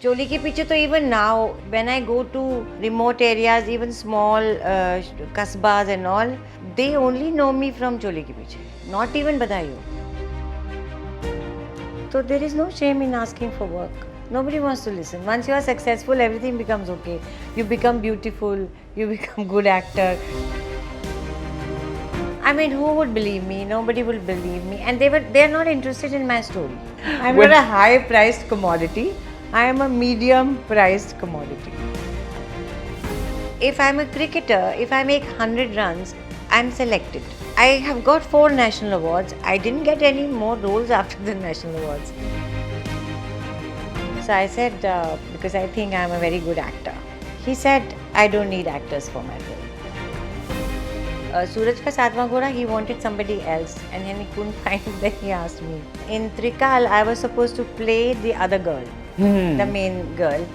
Choli ke piche to even now, when I go to remote areas, even small kasbas and all, they only know me from Choli ke piche. Not even Badhayo. So there is no shame in asking for work. Nobody wants to listen. Once you are successful, everything becomes okay. You become beautiful. You become good actor. I mean, who would believe me? Nobody will believe me. And they're not interested in my story. I'm When not a high priced commodity. I am a medium priced commodity. If I'm a cricketer, if I make 100 runs, I'm selected. I have got 4 national awards. I didn't get any more roles after the national awards. So I said, because I think I'm a very good actor. He said, I don't need actors for my role. Suraj ka Saatwaं Ghoda, he wanted somebody else and then he couldn't find, then he asked me. In Trikal, I was supposed to play the other girl, the main girl.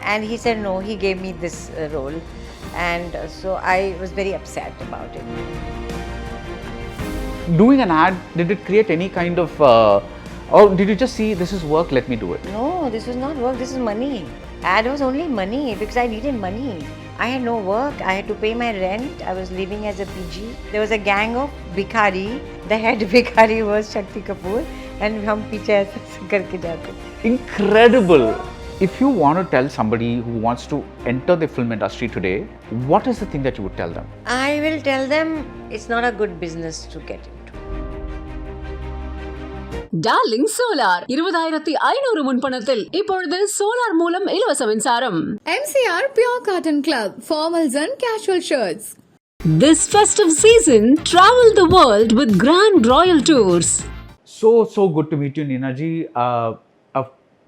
And he said no, he gave me this role. And so I was very upset about it. doing an ad, did it create any kind of, or did you just see this is work, let me do it? No, this was not work, this is money. Ad was only money because I needed money. I had no work, I had to pay my rent, I was living as a PG. There was a gang of Bhikhari. The head Bhikhari was Shakti Kapoor and हम पीछे ऐसे करके जाते. Incredible. If you want to tell somebody who wants to enter the film industry today, what is the thing that you would tell them? I will tell them it's not a good business to get into. Darling solar 20,500 முன்பணத்தில் இப்பொழுது solar மூலம் இலவச மின்சாரம். MCR Pure Cotton Club, formals and casual shirts. This festive season, travel the world with Grand Royal Tours. So good to meet you, Ninaji.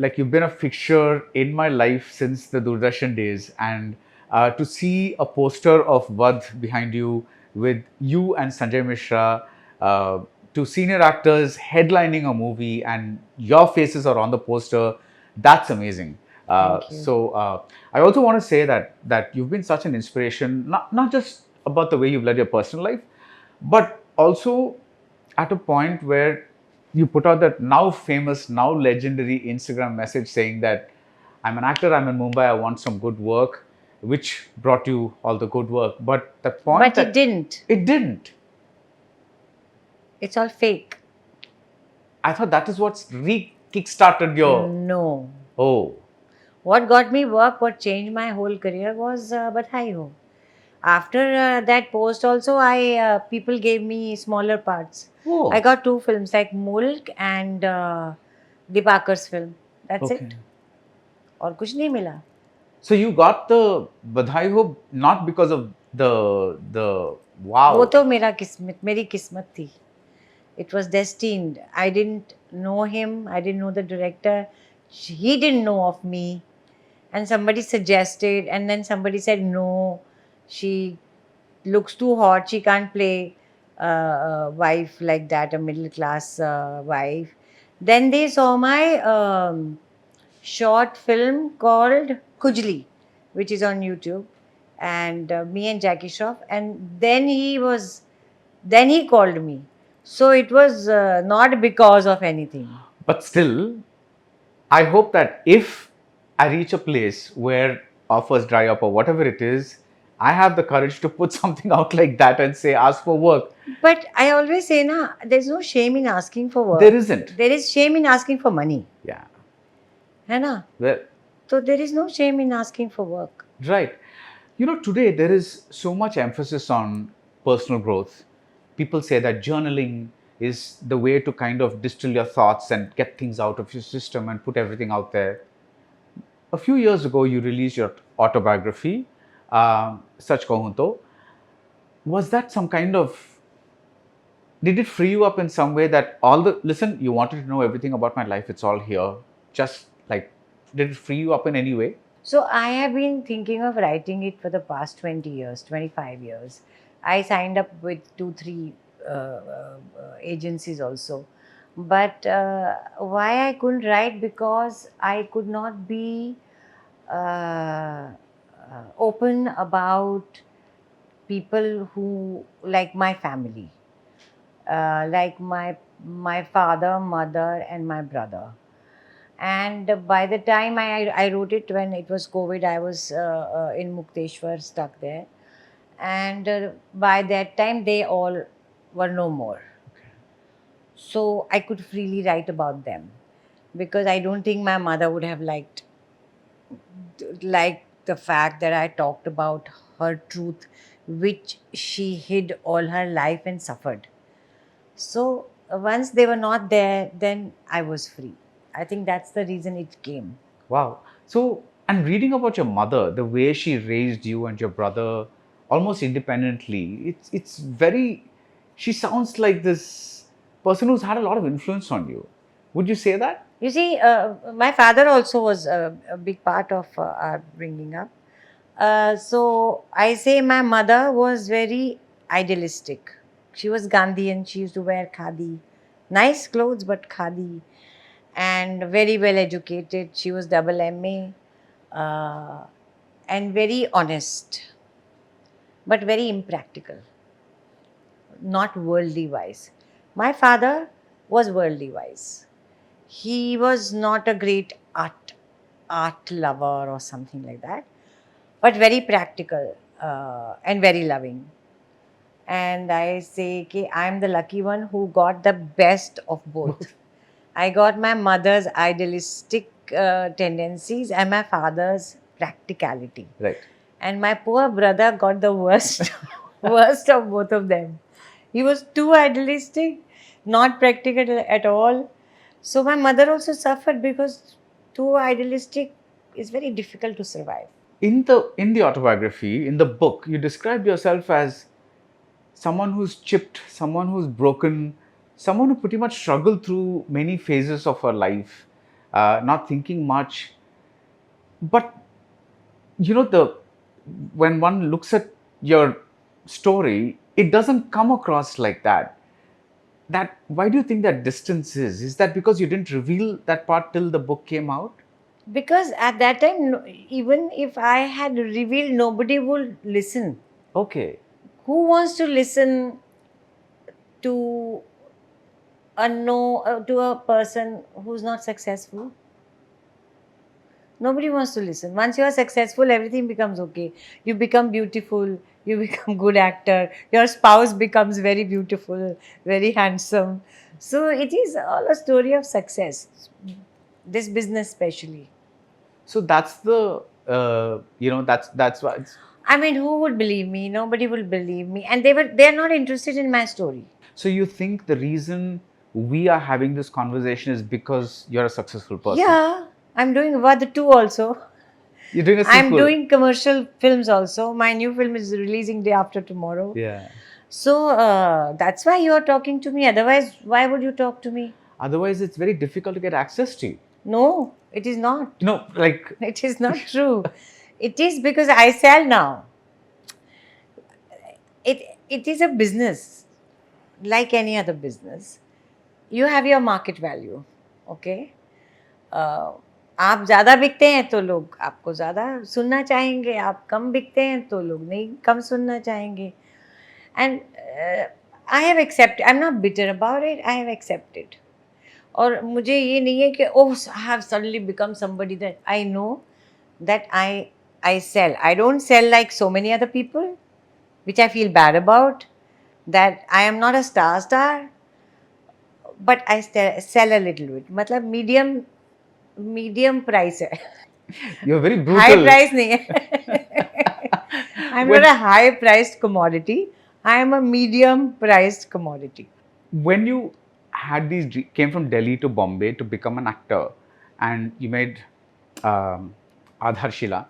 Like you've been a fixture in my life since the Doordarshan days, and to see a poster of Vad behind you with you and Sanjay Mishra, two senior actors headlining a movie, and your faces are on the poster. That's amazing. Thank you. So I also want to say that you've been such an inspiration, not just about the way you've led your personal life, but also at a point where you put out that now famous, now legendary Instagram message saying that I'm an actor, I'm in Mumbai, I want some good work, which brought you all the good work. But the point But it didn't. It didn't. It's all fake. I thought that is what's kick-started your... No. Oh. What got me work, what changed my whole career was Badhai Ho. After that post also, people gave me smaller parts. Oh. I got 2 films like Mulk and Dipakar's film. That's Okay. it. और कुछ नहीं मिला. So you got the Badhai Ho not because of the wow. वो तो मेरी किस्मत थी. It was destined. I didn't know him. I didn't know the director. He didn't know of me. And somebody suggested, and then somebody said, no, she looks too hot. She can't play a wife like that, a middle class wife. Then they saw my short film called Kujli, which is on YouTube, and me and Jackie Shroff. And then he called me. So it was not because of anything. But still, I hope that if I reach a place where offers dry up or whatever it is, I have the courage to put something out like that and say, ask for work. But I always say, there's no shame in asking for work. There isn't. There is shame in asking for money. Yeah. है ना? Well, So there is no shame in asking for work. right. You know, today there is so much emphasis on personal growth. People say that journaling is the way to kind of distill your thoughts and get things out of your system and put everything out there. A few years ago, you released your autobiography, Sach Kahun To. Was that some kind of... Did it free you up in some way that listen, you wanted to know everything about my life, it's all here. Just like, did it free you up in any way? So I have been thinking of writing it for the past 20 years, 25 years. I signed up with 2-3 agencies also. But why I couldn't write? Because I could not be open about people who, like my family, like my father, mother and my brother. And by the time I wrote it when it was COVID, I was in Mukteshwar, stuck there. And by that time, they all were no more. So I could freely write about them, because I don't think my mother would have liked the fact that I talked about her truth, which she hid all her life and suffered. So once they were not there, then I was free. I think that's the reason it came. Wow. So, and reading about your mother, the way she raised you and your brother almost independently, it's very. She sounds like this person who's had a lot of influence on you. Would you say that? You see, my father also was a big part of our bringing up. So I say my mother was very idealistic. She was Gandhian. She used to wear khadi, nice clothes, but khadi, and very well educated. She was double MA, and very honest, but very impractical, not worldly wise. My father was worldly wise. He was not a great art lover or something like that, but very practical and very loving. And I say, okay, I'm the lucky one who got the best of both. I got my mother's idealistic tendencies and my father's practicality. Right. And my poor brother got the worst, worst of both of them. He was too idealistic, not practical at all. So my mother also suffered, because too idealistic is very difficult to survive. In the autobiography, in the book, you described yourself as someone who's chipped, someone who's broken, someone who pretty much struggled through many phases of her life, not thinking much. But the when one looks at your story, it doesn't come across like that. That why do you think that distance is? Is that because you didn't reveal that part till the book came out? Because at that time, even if I had revealed, nobody would listen. Okay. Who wants to listen to to a person who's not successful? Nobody wants to listen. Once you are successful, everything becomes okay. You become beautiful, you become good actor, your spouse becomes very beautiful, very handsome. So it is all a story of success. This business especially. So that's the that's why it's, I mean, who would believe me? Nobody will believe me. And they're not interested in my story. so you think the reason we are having this conversation is because you're a successful person? Yeah, I'm doing Vad 2 also. You're doing a sequel. I'm doing commercial films also. My new film is releasing day after tomorrow. Yeah. So that's why you're talking to me. Otherwise, why would you talk to me? Otherwise, it's very difficult to get access to you. No, it is not. No, like It is not true. It is because I sell now. It is a business, like any other business. You have your market value. Okay. आप ज़्यादा बिकते हैं तो लोग आपको ज़्यादा सुनना चाहेंगे, आप कम बिकते हैं तो लोग नहीं कम सुनना चाहेंगे. And I have accepted. I'm not bitter about it. I have accepted. और मुझे ये नहीं है कि oh I have suddenly become somebody that I know that I sell. I don't sell like so many other people, which I feel bad about. That I am not a star, but I sell a little bit. मतलब medium price है. you're very brutal. High price नहीं है. I'm not a high priced commodity. I am a medium priced commodity. When you had came from Delhi to Bombay to become an actor, and you made Adharshila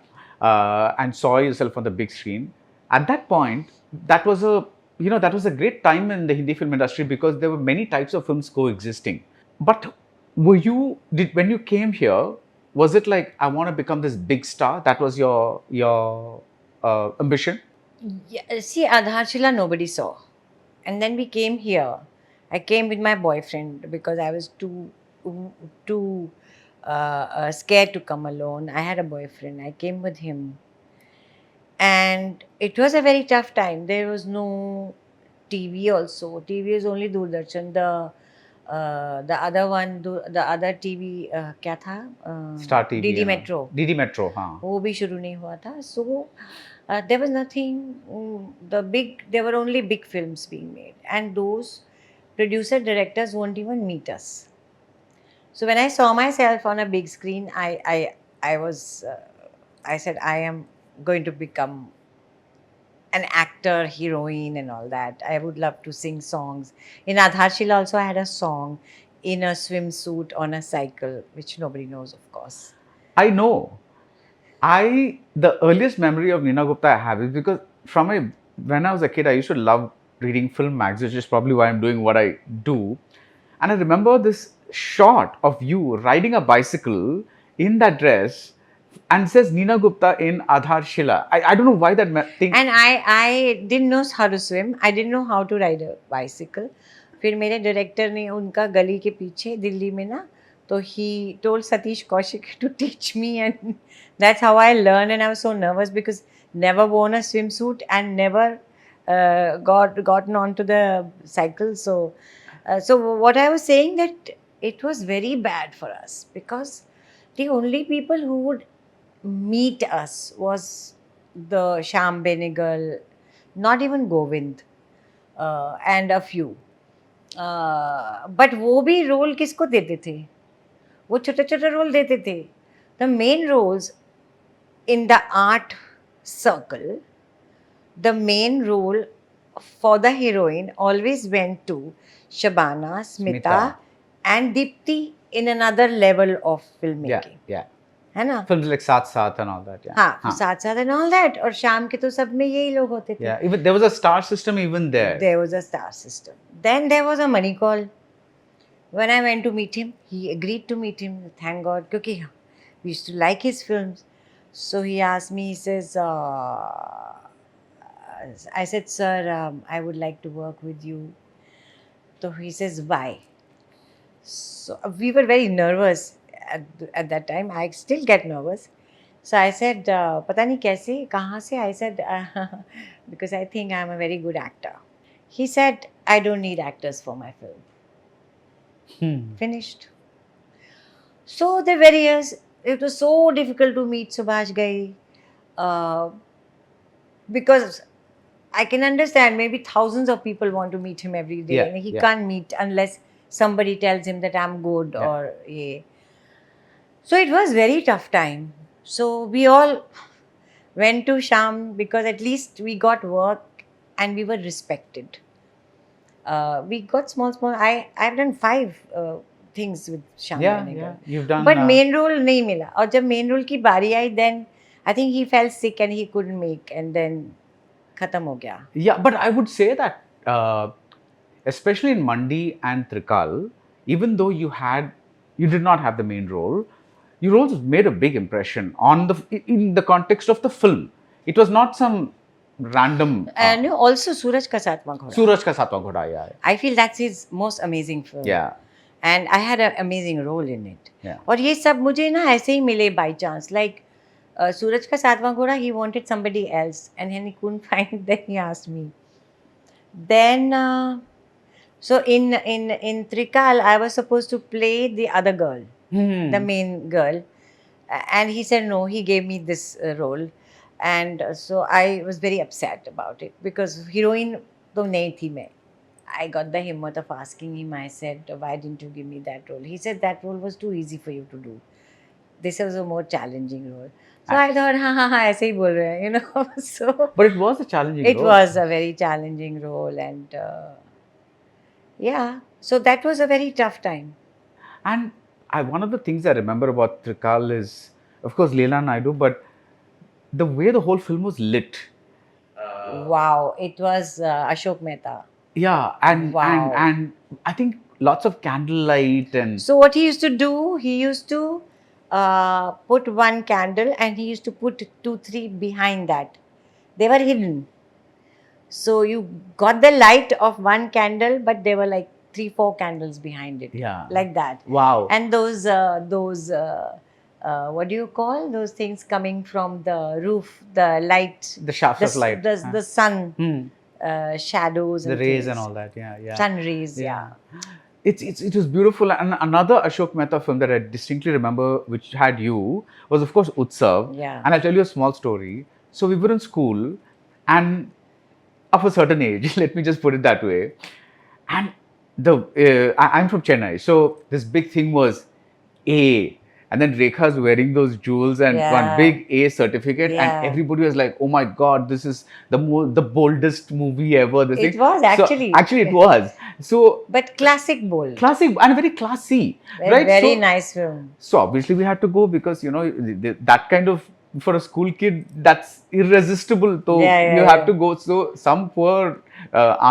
and saw yourself on the big screen, at that point, that was a great time in the Hindi film industry because there were many types of films coexisting. But when you came here, was it like I want to become this big star? That was your ambition? Yeah, see, Adharshila nobody saw. And then we came here. I came with my boyfriend because I was too scared to come alone. I had a boyfriend. I came with him. And it was a very tough time. There was no TV also. TV is only Doordarshan. The The other one, the other TV, क्या था? Star TV. DD हाँ. Metro. DD Metro, हाँ. वो भी शुरू नहीं हुआ था. So there was nothing. There were only big films being made, and those producer directors won't even meet us. So when I saw myself on a big screen, I said I am going to become an actor, heroine, and all that. I would love to sing songs. In Adharshila also, I had a song in a swimsuit on a cycle, which nobody knows, of course. I know. The earliest memory of Nina Gupta I have is because when I was a kid, I used to love reading film magazines, which is probably why I'm doing what I do. And I remember this shot of you riding a bicycle in that dress and it says Nina Gupta in Adhar Shila. I don't know why that thing. And I didn't know how to swim. I didn't know how to ride a bicycle. फिर मेरे director ने उनका गली के पीछे दिल्ली में ना, तो he told Satish Kaushik to teach me, and that's how I learned. And I was so nervous because never worn a swimsuit and never gotten onto the cycle. So what I was saying, that it was very bad for us because the only people who would meet us was the Shyam Benegal, not even Govind, and a few. But वो भी role किसको देते थे? वो छोटे छोटे role देते थे. The main roles in the art circle, the main role for the heroine always went to Shabana, Smita, and Deepti in another level of filmmaking. Yeah. है ना? Films like Saath Saath and all that. Yeah. हाँ, साथ साथ and all that. और शाम के तो सब में यही लोग होते थे. Yeah, even there was a star system even there. There was a star system. Then there was a money call. When I went to meet him, he agreed to meet him. Thank God, क्योंकि we used to like his films. So he asked me. He says, I said, sir, I would like to work with you. So he says, why? So we were very nervous at that time. I still get nervous. So I said, पता नहीं कैसे, कहाँ से? I said, because I think I'm a very good actor. He said, I don't need actors for my film. Finished. So the very years, it was so difficult to meet Subhash Ghai, because I can understand maybe thousands of people want to meet him every day, and he can't meet unless somebody tells him that I'm good or yeah. So it was very tough time. So we all went to Shyam because at least we got work and we were respected. We got small. I've done 5 things with Shyam Benegal. Yeah, you've done. But main role नहीं मिला. और जब main role की बारी आई, then I think he fell sick and he couldn't make, and then खत्म हो गया. Yeah, but I would say that especially in Mandi and Trikal, even though you did not have the main role, your roles made a big impression in the context of the film. It was not some random. And also Suraj Ka Saatwaं Ghoda. Suraj Ka Saatwaं Ghoda, yeah. I feel that's his most amazing film. Yeah. And I had an amazing role in it. Yeah. और ये सब मुझे ना ऐसे ही मिले by chance. Like Suraj Ka Saatwaं Ghoda, he wanted somebody else, and then he couldn't find. Then he asked me. Then so in Trikal, I was supposed to play the other girl, the main girl, and he said no. He gave me this role, and so I was very upset about it because heroine तो नहीं थी मैं. I got the himmat of asking him. I said, why didn't you give me that role? He said that role was too easy for you to do. This was a more challenging role. So I thought, ha, ऐसे ही बोल रहे हैं, you know. So but it was a challenging role. It was a very challenging role, and yeah, so that was a very tough time. And one of the things I remember about Trikal is, of course, Leela Naidu, but the way the whole film was lit. Wow, it was Ashok Mehta. Yeah, and I think lots of candlelight and. So what he used to do, he used to put one candle and he used to put 2-3 behind that. They were hidden. So you got the light of one candle, but there were like 3-4 candles behind it. Yeah. Like that. Wow. And those what do you call those things coming from the roof? The light. The shafts of light. The sun. Shadows. The and rays things. and all that. Yeah. Sun rays. Yeah. It was beautiful. And another Ashok Mehta film that I distinctly remember, which had you, was of course Utsav. Yeah. And I'll tell you a small story. So we were in school, and of a certain age, let me just put it that way. And I'm from Chennai, so this big thing was A. And then Rekha's wearing those jewels and Yeah. one big A certificate, Yeah. and everybody was like, "Oh my God, this is the boldest movie ever." This It thing. was actually. So, actually, it was. So But classic bold. classic and very classy, right? Very so, nice film. So obviously we had to go because that kind of, for a school kid, that's irresistible. So Yeah, you have yeah. to go. So some poor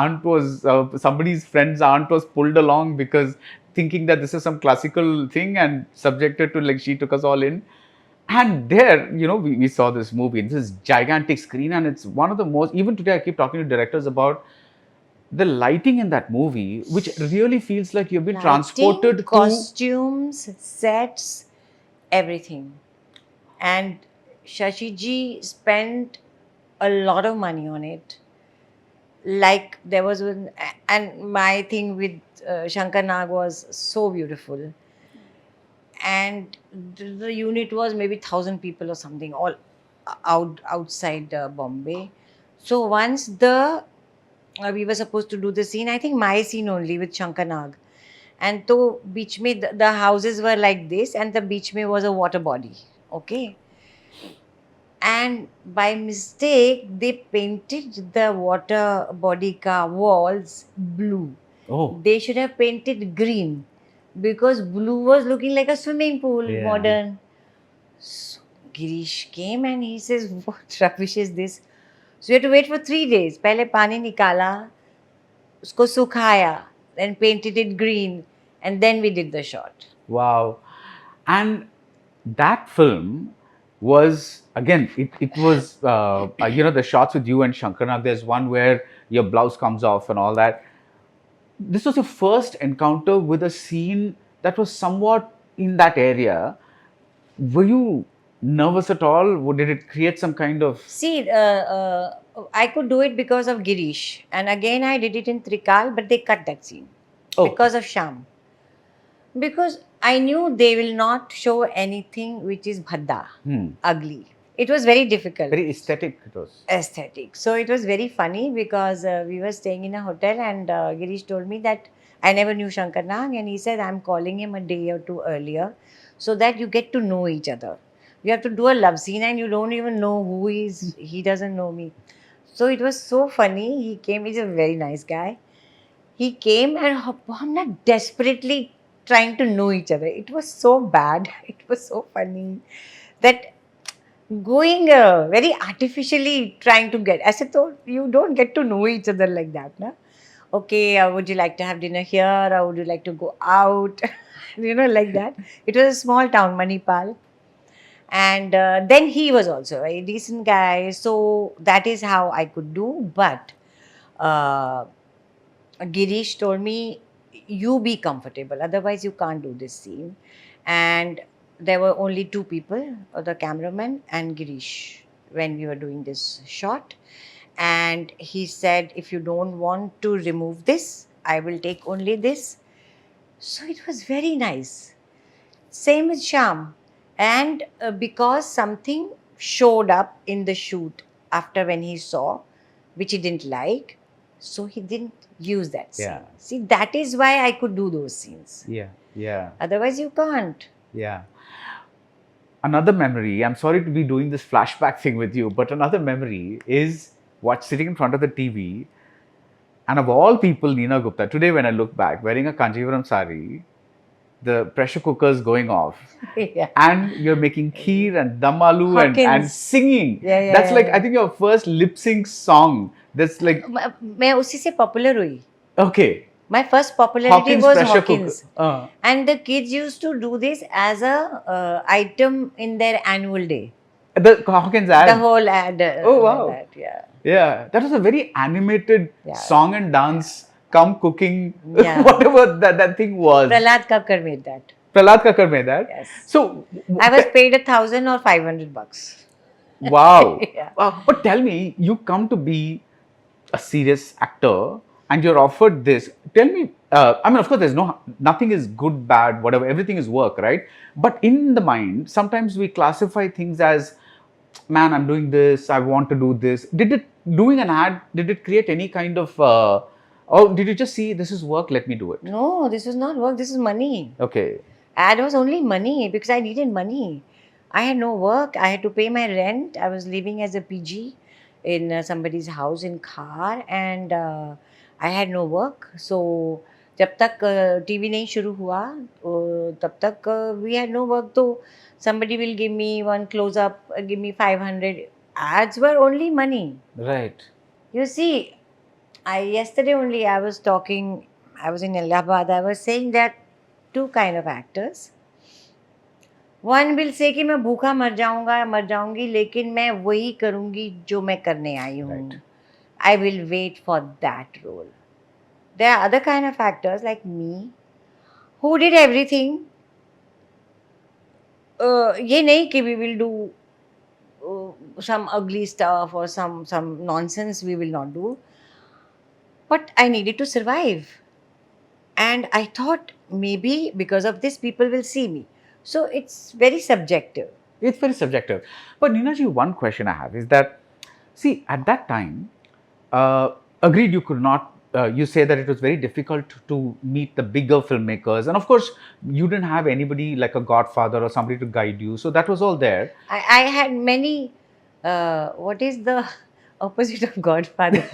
aunt was somebody's friend's aunt was pulled along because thinking that this is some classical thing and subjected to, like, she took us all in. And there, we saw this movie. This is gigantic screen, and it's one of the most. Even today, I keep talking to directors about the lighting in that movie, which really feels like you've been transported Lighting, costumes, sets, everything. And Shashi ji spent a lot of money on it. Like there was one, and my thing with Shankar Nag was so beautiful. And the unit was maybe 1,000 people or something, all outside Bombay. So once we were supposed to do the scene, I think my scene only with Shankar Nag. And so beach mein the houses were like this, and the beach mein was a water body. Okay. And by mistake, they painted the water body ka walls blue. Oh, They should have painted green because blue was looking like a swimming pool, Yeah. modern. So Girish came and he says, "What rubbish is this?" So we had to wait for 3 days. पहले पानी निकाला, उसको सुखाया, then painted it green, and then we did the shot. wow. And that film was, again, it was, the shots with you and Shankar Nag. There's one where your blouse comes off and all that. This was your first encounter with a scene that was somewhat in that area. Were you nervous at all? Did it create some kind of... See, I could do it because of Girish. And again, I did it in Trikal, but they cut that scene Oh. because of Sham. Because I knew they will not show anything which is bhadda, ugly. It was very difficult. Very aesthetic it was. Aesthetic. So it was very funny because we were staying in a hotel and Girish told me that I never knew Shankar Nag, and he said, I'm calling him a day or two earlier so that you get to know each other. You have to do a love scene and you don't even know who he is. He doesn't know me. So it was so funny. He came. He's a very nice guy. He came and हम ना desperately trying to know each other. It was so bad. It was so funny that going very artificially trying to get. I said, so you don't get to know each other like that, na? Okay, would you like to have dinner here or would you like to go out? Like that. It was a small town, Manipal. And then he was also a decent guy. So that is how I could do. But Girish told me, you be comfortable. Otherwise, you can't do this scene. And there were only 2 people, the cameraman and Girish, when we were doing this shot. And he said, if you don't want to remove this, I will take only this. So it was very nice. Same with Sham. And because something showed up in the shoot after when he saw, which he didn't like, so he didn't use that scene. Yeah. See, that is why I could do those scenes. Yeah. Otherwise, you can't. Yeah. Another memory, I'm sorry to be doing this flashback thing with you, but another memory is sitting in front of the TV, and of all people, Neena Gupta, today when I look back, wearing a Kanjivaram sari, the pressure cooker's going off, Yeah. and you're making kheer and dum aloo and Hawkins. singing. Yeah, That's like, yeah. I think, your first lip sync song. That's like, मैं उसी से popular हुई. okay. My first popularity Hawkins was pressure Hawkins. cooker. And the kids used to do this as a item in their annual day. The Hawkins ad. The whole ad. Oh, wow. That, yeah. Yeah, that was a very animated Yeah. song and dance, come cooking, Yeah. whatever that thing was. Prahlad Kakkar made that. Prahlad Kakkar made that. Yes. So, I was paid $1,000 or $500. wow. Yeah. But tell me, you come to be a serious actor and you're offered this. Tell me, I mean, of course, nothing is good, bad, whatever. Everything is work, right? But in the mind, sometimes we classify things as, man, I'm doing this. I want to do this. Doing an ad? Did it create any kind of, or did you just see this is work? Let me do it. No, this was not work. This is money. Okay. Ad was only money because I needed money. I had no work. I had to pay my rent. I was living as a PG in somebody's house in Khar, and I had no work. So जब तक TV नहीं शुरू हुआ तब तक we had no work. तो somebody will give me one close up, give me 500. Ads were only money. Right. You see, yesterday only I was talking. I was in Allahabad. I was saying that two kind of actors. One will say कि मैं भूखा मर जाऊंगी लेकिन मैं वही करूंगी जो मैं करने आई हूँ. Right. I will wait for that role. There are other kind of actors like me who did everything. ये नहीं कि we will do some ugly stuff or some nonsense. We will not do, but I needed to survive, and I thought maybe because of this people will see me. So it's very subjective. It's very subjective. But Ninaji, one question I have is that, see, at that time, agreed, you could not. You say that it was very difficult to meet the bigger filmmakers, and of course, you didn't have anybody like a godfather or somebody to guide you. So that was all there. I had many. What is the opposite of Godfather?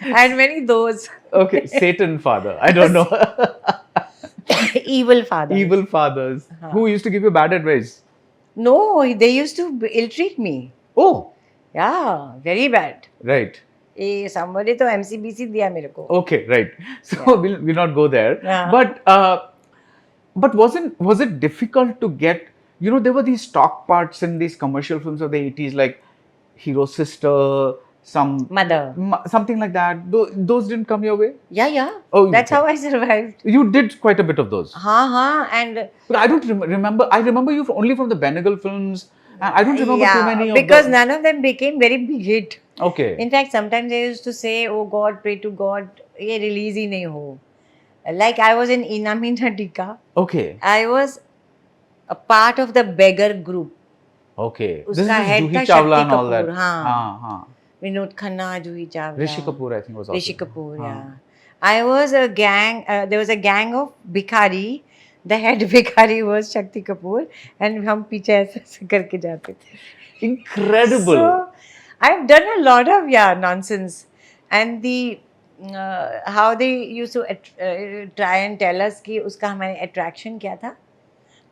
I had many those. Okay, Satan father. I don't know. Evil father. Evil fathers who used to give you bad advice. No, they used to ill-treat me. Oh, Yeah, very bad. right. Somebody तो MCBC दिया मेरे को. Okay, right. So we'll not go there. Yeah. But was it difficult to get? You know, there were these stock parts in these commercial films of the 80s, like Hero's Sister, Mother. something like that. Those didn't come your way. Yeah. Oh, That's okay. how I survived. You did quite a bit of those. हाँ, and But I don't remember. I remember you only from the Benegal films. And I don't remember too many of because the, none of them became very big hit. Okay. In fact, sometimes I used to say, "Oh God, pray to God, ये release ही नहीं हो." Like I was in Inamina Tika. Okay. I was a part of the beggar group. Okay. उसका head Juhi था Chawla शक्ति and all that. Kapoor. हाँ. हाँ. Vinod Khanna, Juhi Chawla. Rishi Kapoor, I think, was also. Rishi Kapoor, हाँ. yeah. I was a gang. There was a gang of Bhikhari. The head Bhikhari was Shakti Kapoor, and हम पीछे ऐसे करके जाते थे. Incredible. So I've done a lot of nonsense, and the how they used to try and tell us कि उसका हमारे attraction क्या था,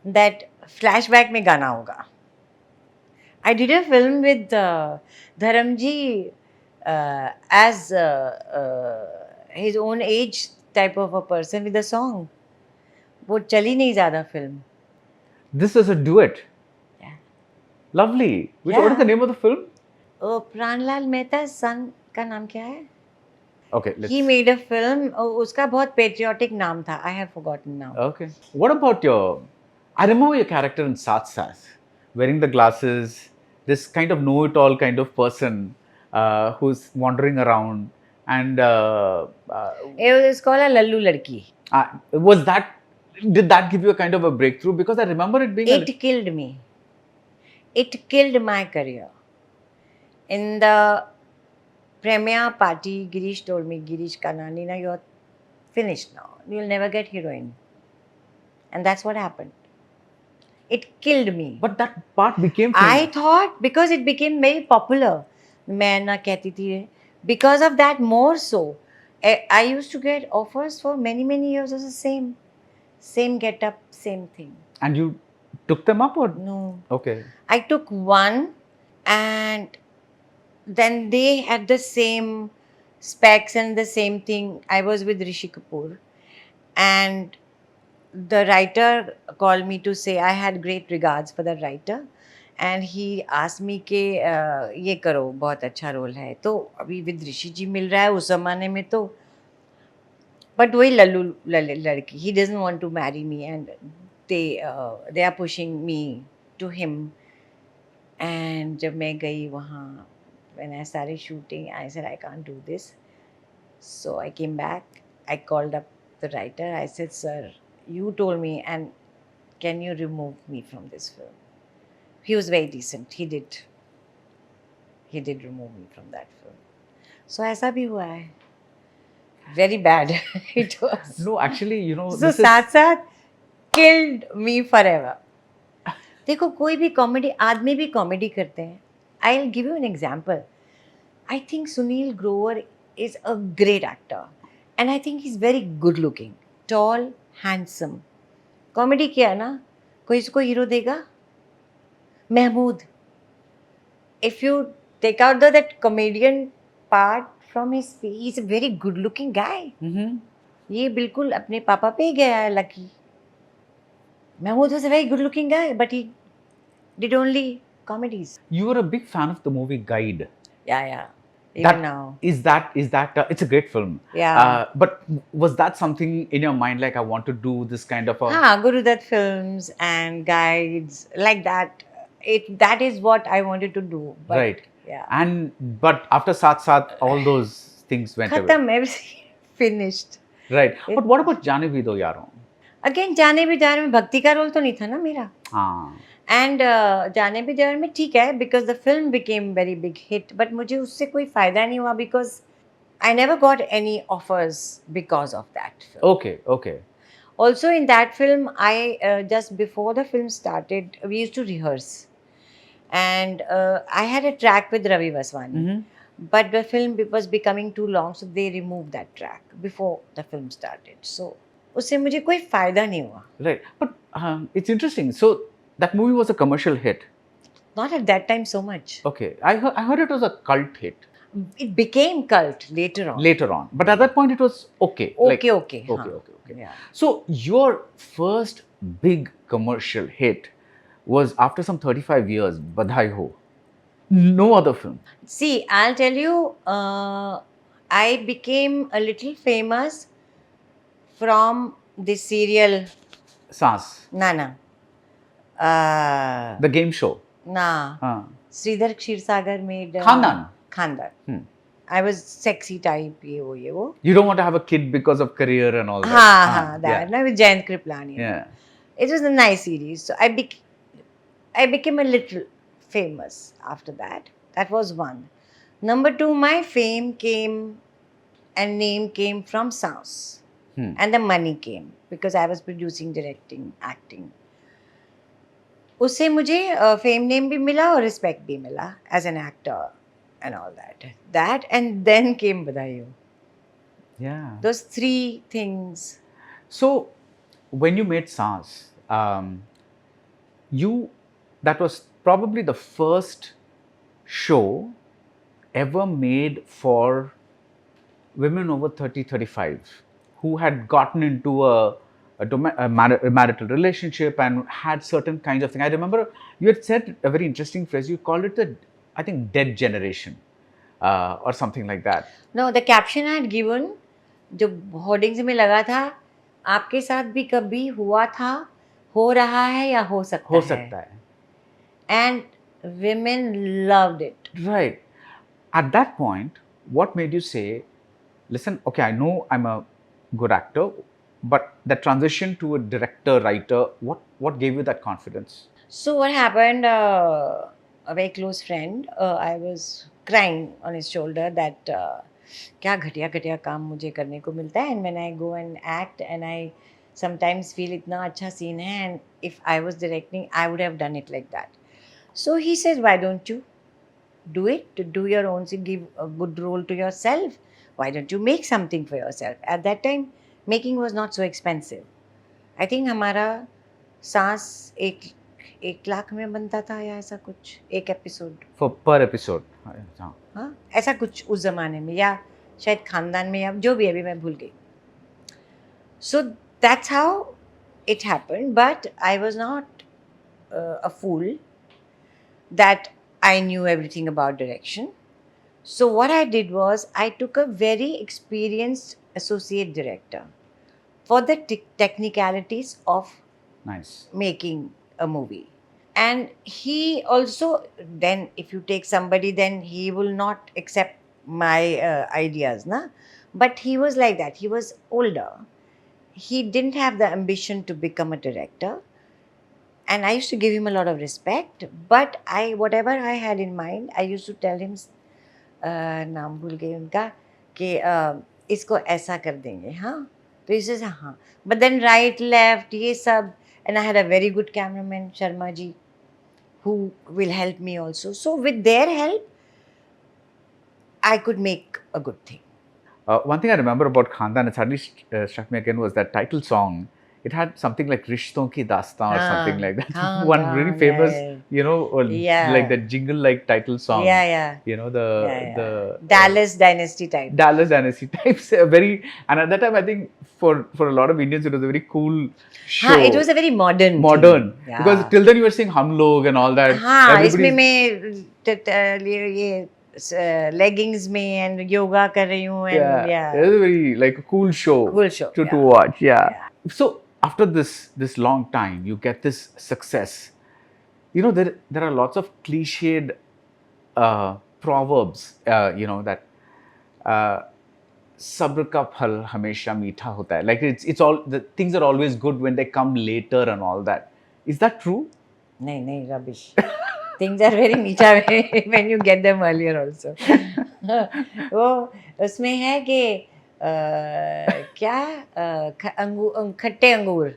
that flashback में गाना होगा. I did a film with Dharamji as his own age type of a person with a song. वो चली नहीं ज़्यादा film. This is a duet. Yeah. Lovely. What Yeah. is the name of the film? Pranlal Mehta son का नाम क्या है? Okay, let's. He made a film. उसका बहुत patriotic नाम था. I have forgotten now. Okay. What about your? I remember your character in Saath Saath, wearing the glasses. This kind of know-it-all kind of person who's wandering around, and It was called a lallu ladki. was that? Did that give you a kind of a breakthrough? Because I remember it being. It killed me. It killed my career. In the premiere party, Girish told me, Girish Kananina, you're finished now. You'll never get heroine. And that's what happened. It killed me. But that part became. I thought because it became very popular. मैं ना कहती थी. Because of that, more so. I used to get offers for many years as the same get-up, same thing. And you took them up or? No. Okay. I took one, and then they had the same specs and the same thing. I was with Rishi Kapoor, and the writer called me to say I had great regards for the writer, and he asked me कि ये करो, बहुत अच्छा role है. तो अभी with ऋषि जी मिल रहा है उस ज़माने में तो. But वही लल्लू लड़की, he doesn't want to marry me, and they are pushing me to him. And जब मैं गई वहाँ, when I started shooting, I said I can't do this. So I came back. I called up the writer. I said, "Sir, you told me, and can you remove me from this film?" He was very decent. He did. He did remove me from that film. So ऐसा भी हुआ है. Very bad it was. No, actually, you know, So this is साथ साथ killed me forever. देखो कोई भी comedy आदमी भी कॉमेडी करते हैं. I'll give you an example. I think Sunil Grover is a great actor, and I think he's very good looking, tall, handsome. Comedy किया ना, कोई इसको हीरो देगा? Mahmood. If you take out that comedian part from his face, he's a very good looking guy. Mhm. ये बिल्कुल अपने पापा पे ही गया है lucky. Mahmood was a very good looking guy, but he did only comedies. You were a big fan of the movie Guide. Yeah. Even now. Is that it's a great film. Yeah. But was that something in your mind, like I want to do this kind of a Gurudat films and guides like that. That is what I wanted to do. But, right? Yeah. But after Saath Saath, all those things went away. Khatam, everything finished. Right. But what about Jaane Bhi Do Yaron? Again, जाने भी जा में भक्ति का role तो नहीं था ना मेरा. हाँ. एंड जाने भी जा में ठीक है because the film became very big hit but मुझे उससे कोई फ़ायदा नहीं हुआ because I never got any offers because of that film. Okay. Also in that film, I just before the film started, we used to rehearse, and I had a track with Ravi Vaswani, Mhm. but the film was becoming too long, so they removed that track before the film started. So उससे मुझे कोई फायदा नहीं हुआ. Right. But it's interesting. So that movie was a commercial hit. Not at that time so much. Okay. I heard it was a cult hit It became cult later on. later on. But at that point, it was okay. Okay. Okay. हाँ. Yeah. So your first big commercial hit was after some 35 years, Badhai Ho. No other film. See, I'll tell you, I became a little famous from the serial Saas, Nana. the game show. Nah. Sridhar Kshirshagar made Khandan. Khandan. I was sexy type, ये वो. You don't want to have a kid because of career and all that. हाँ, that. Yeah. No, with Jayant Kriplani. Yeah. It was a nice series. So I became a little famous after that. That was one. Number two, my fame came and name came from Saus. And the money came because I was producing, directing, acting. उससे मुझे fame name भी मिला और respect भी मिला as an actor and all that and then came Badhaai Ho. Yeah. Those three things. So when you made Saas, that was probably the first show ever made for women over 30-35 who had gotten into a marital relationship and had certain kinds of things. I remember you had said a very interesting phrase. You called it I think, dead generation or something like that. No, the caption I had given, जो hoardings में लगा था, आपके साथ भी कभी हुआ था, हो रहा है या हो सकता है. And women loved it. Right. At that point, what made you say, listen, okay, I know I'm a good actor, but the transition to a director, writer, what gave you that confidence? So what happened, a very close friend, I was crying on his shoulder that क्या घटिया काम मुझे करने को मिलता है, and when I go and act and I sometimes feel इतना अच्छा सीन है, and if I was directing I would have done it like that. So he says, why don't you do it, to do your own scene, give a good role to yourself, why don't you make something for yourself. At that time making was not so expensive. I think हमारा सांस एक लाख में बनता था या ऐसा कुछ, एक एपिसोड. Per episode. हाँ. हाँ, ऐसा कुछ उस ज़माने में, या शायद खानदान में, या जो भी, अभी मैं भूल गई. So that's how it happened, but I was not a fool that I knew everything about direction. So what I did was I took a very experienced associate director for the technicalities of Nice. making a movie. And he also, then if you take somebody, then he will not accept my ideas, na? But he was like that. He was older. He didn't have the ambition to become a director. And I used to give him a lot of respect. But whatever I had in mind, I used to tell him, नाम भूल गई उनका, कि इसको ऐसा कर देंगे, हाँ. तो इसे हाँ. But then right, left, ये सब. And I had a very good cameraman, Sharma ji, who will help me also. So with their help, I could make a good thing. One thing I remember about Khandan, it suddenly struck me again, was that title song. It had something like Rishton Ki Dastan or something like that. One really famous, like that jingle-like title song. Yeah. The Dallas Dynasty type. Dallas Dynasty types. And at that time, I think for a lot of Indians, it was a very cool show. It was a very modern. Modern. Thing. Because till then you were saying Hum Log and all that. इसमें मैं ये leggings में and yoga कर रही हूँ, and it was a very like a cool show. Cool show. To watch. Yeah. So after this long time, you get this success. There are lots of cliched proverbs. That sabr ka phal hamesha meetha hota hai. Like it's all, the things are always good when they come later and all that. Is that true? नहीं, rubbish. Things are very meecha when you get them earlier also. वो उसमें है कि क्या खट्टे अंगूर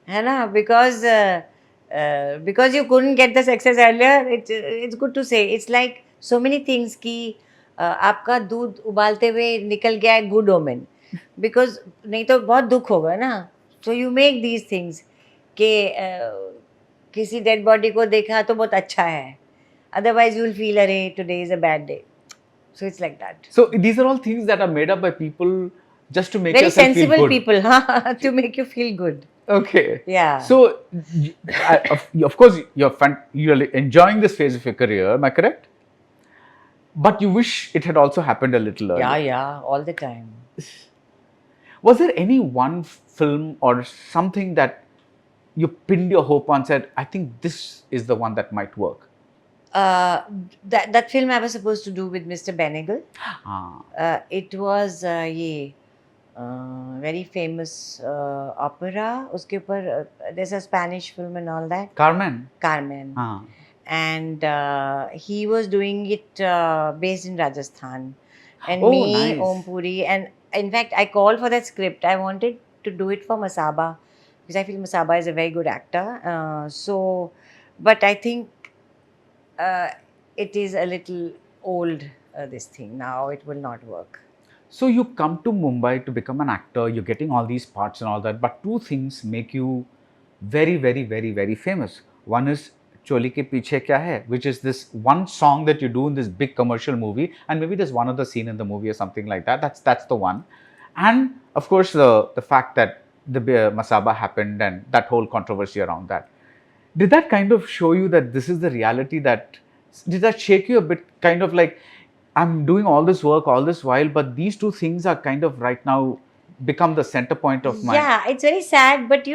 है ना, because you couldn't get the success earlier, it's good to say. It's like so many things कि आपका दूध उबालते हुए निकल गया है, good omen, because नहीं तो बहुत दुख होगा ना. So you make these things कि किसी डेड बॉडी को देखा तो बहुत अच्छा है, otherwise you will feel अरे today is a bad day. So it's like that. So these are all things that are made up by people just to make very yourself feel good. Very sensible people, to make you feel good. Okay. Yeah. So, of course, you're enjoying this phase of your career. Am I correct? But you wish it had also happened a little earlier. Yeah, all the time. Was there any one film or something that you pinned your hope on, said, I think this is the one that might work? That film I was supposed to do with Mr. Benegal. It was very famous opera. उसके ऊपर there's a Spanish film and all that. Carmen. And he was doing it based in Rajasthan. And nice. Om Puri. And in fact, I called for that script. I wanted to do it for Masaba, because I feel Masaba is a very good actor. But I think it is a little old, this thing. Now it will not work. So you come to Mumbai to become an actor, you're getting all these parts and all that, but two things make you very, very, very, very famous. One is Choli Ke Piche Kya Hai, which is this one song that you do in this big commercial movie, and maybe there's one other scene in the movie or something like that. That's the one. And of course the fact that the Masaba happened and that whole controversy around that. Did that kind of show you that this is the reality? Did that shake you a bit, kind of like, I'm doing all this work all this while, but these two things are kind of right now become the center point of my... Yeah, it's very sad, but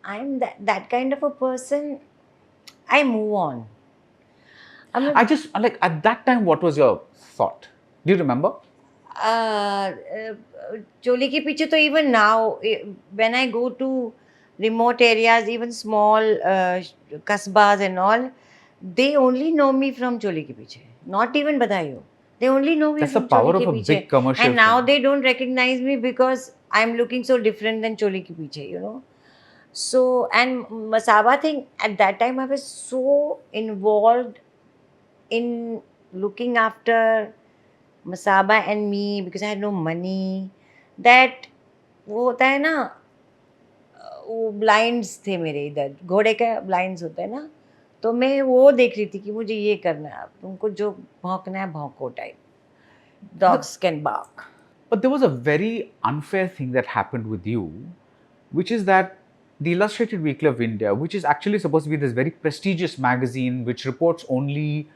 I'm that kind of a person. I move on. I just, like, at that time, what was your thought? Do you remember? Choli Ke Piche, to even now, when I go to remote areas, even small kasbas and all, they only know me from Choli Ke Piche. Not even Badhayo. They only know me That's from the power Choli Ke of a Piche. big commercial And now film. they don't recognize me because I'm looking so different than Choli Ke Piche, So, and Masaba thing, at that time I was so involved in looking after Masaba and me because I had no money, that वो होता है ना, वो blinds थे मेरे इधर, घोड़े का ब्लाइंड्स होता है ना, तो मैं वो देख रही थी कि मुझे ये करना है, तुमको जो भौंकना है भौंको type. Dogs can bark. But there was a very unfair thing that happened with you, which is that the Illustrated Weekly of India, which is actually supposed to be this very prestigious magazine which reports only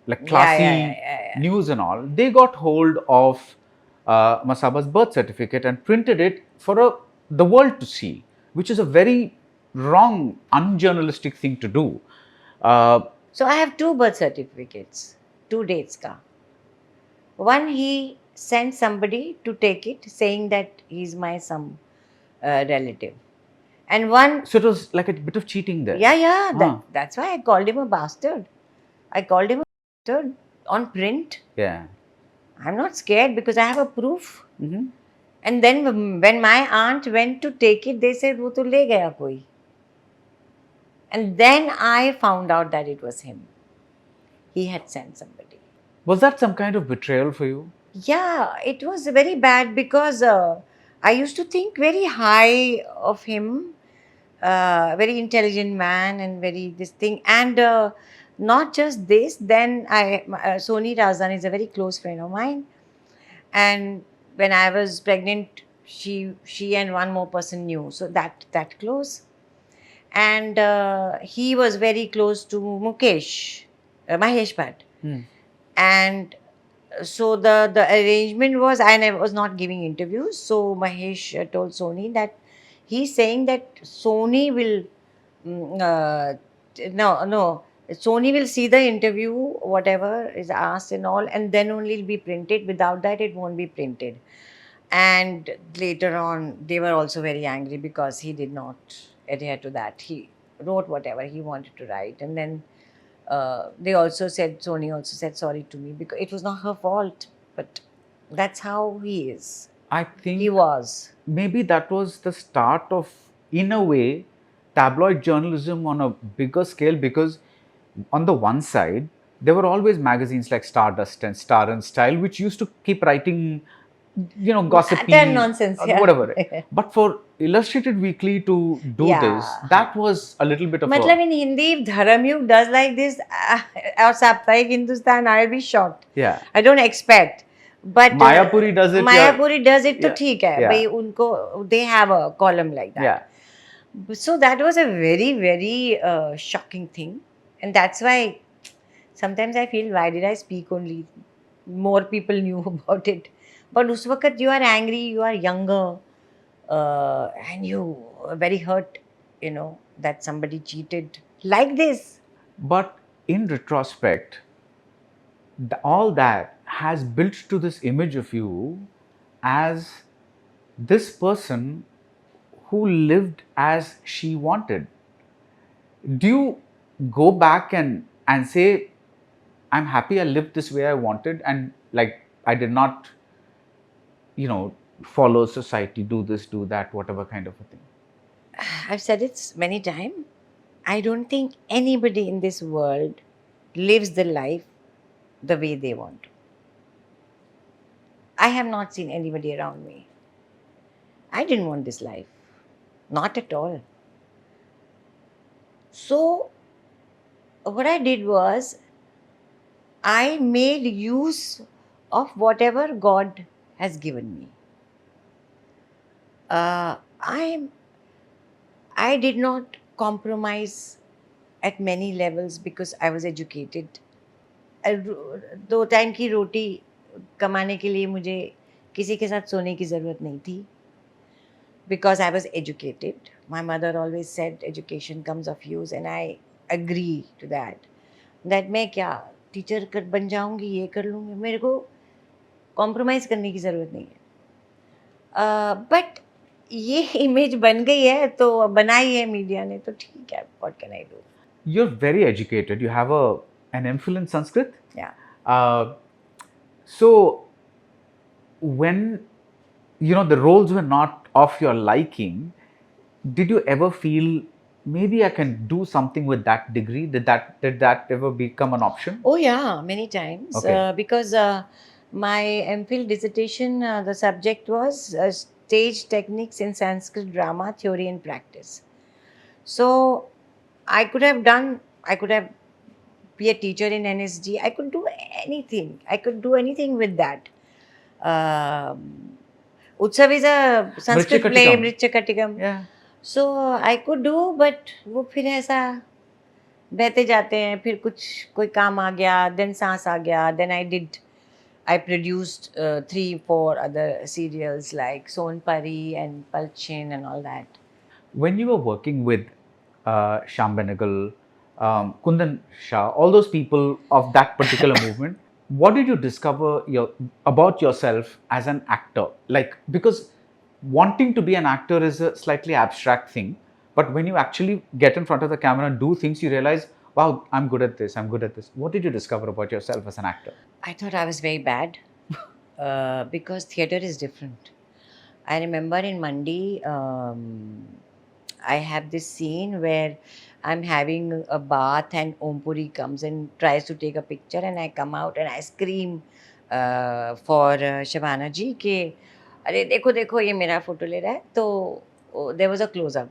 like classy Yeah. news and all, they got hold of Masaba's birth certificate and printed it for the world to see, which is a very wrong, unjournalistic thing to do. So I have 2 birth certificates, 2 dates ka. One he sent somebody to take it, saying that he's my some relative. And one, So it was like a bit of cheating there. yeah, Ah. that's why I called him a bastard. I called him a bastard on print. Yeah. I'm not scared because I have a proof. Mm-hmm. And then when my aunt went to take it, they said, "वो तो ले गया कोई." And then I found out that it was him. He had sent somebody. Was that some kind of betrayal for you? Yeah, it was very bad because I used to think very high of him, very intelligent man and very this thing. And not just this, then Soni Razan is a very close friend of mine. And when I was pregnant, she and one more person knew, so that close. And he was very close to Mukesh, Mahesh Bhatt. And so the arrangement was, I was not giving interviews. So Mahesh told Sony that he's saying that Sony will no, Sony will see the interview, whatever is asked and all, and then only it'll be printed. Without that, it won't be printed. And later on, they were also very angry because he did not adhere to that. He wrote whatever he wanted to write, and then they also said, Sony also said sorry to me because it was not her fault, but that's how he is. I think He was. maybe that was the start of, in a way, tabloid journalism on a bigger scale, because on the one side, there were always magazines like Stardust and Star and Style, which used to keep writing, gossipy, Utter nonsense, yeah. whatever. But for Illustrated Weekly to do this, that was a little bit of Matlab in Hindi, if Dharamyug does like this, or Saptahik Hindustan, I'll be shocked. Yeah. I don't expect. But Mayapuri does it. Mayapuri does it, to Yeah. theek hai. Yeah. Bhai, unko, they have a column like that. Yeah. So that was a very, very shocking thing. And that's why sometimes I feel, why did I speak only? More people knew about it. But us waqt you are angry, you are younger, and you are very hurt, that somebody cheated like this. But in retrospect, all that has built to this image of you as this person who lived as she wanted. Do you go back and say, I'm happy I lived this way I wanted, and like I did not, follow society, do this, do that, whatever kind of a thing? I've said it many times. I don't think anybody in this world lives the life the way they want. I have not seen anybody around me. I didn't want this life. Not at all. So, what I did was, I made use of whatever God has given me. I did not compromise at many levels because I was educated. 2 time की रोटी कमाने के लिए मुझे किसी के साथ सोने की ज़रूरत नहीं थी, because I was educated. My mother always said education comes of use, and I agree to that. That मैं क्या टीचर बन जाऊंगी, ये कर लूँगी, मेरे को कॉम्प्रोमाइज़ करने की ज़रूरत नहीं है. बट ये इमेज बन गई है, तो बनाई है मीडिया ने, तो ठीक है. What can I do? You're very educated. You have an MPhil in Sanskrit. Yeah. So when the roles were not of your liking, did you ever feel maybe I can do something with that degree? Did that ever become an option? Oh yeah, many times. Okay. Because my MPhil dissertation, the subject was stage techniques in Sanskrit drama, theory and practice. So I could have be a teacher in NSD. I could do anything. I could do anything with that. Utsav is a Sanskrit play, Mritchakatikam. Yeah. So I could do, but वो फिर ऐसा बहते जाते हैं, फिर कोई काम आ गया, then सांस आ गया, I produced 3-4 other serials like Sonpari and Palchin and all that. When you were working with Shyam Benegal, Kundan Shah, all those people of that particular movement, what did you discover about yourself as an actor? Like, because wanting to be an actor is a slightly abstract thing, but when you actually get in front of the camera and do things, you realize, wow, I'm good at this, I'm good at this. What did you discover about yourself as an actor? I thought I was very bad because theatre is different. I remember in Mandi, I have this scene where I'm having a bath and Om Puri comes and tries to take a picture, and I come out and I scream for Shabana ji कि अरे देखो देखो ये मेरा photo ले रहा है. तो there was a close up.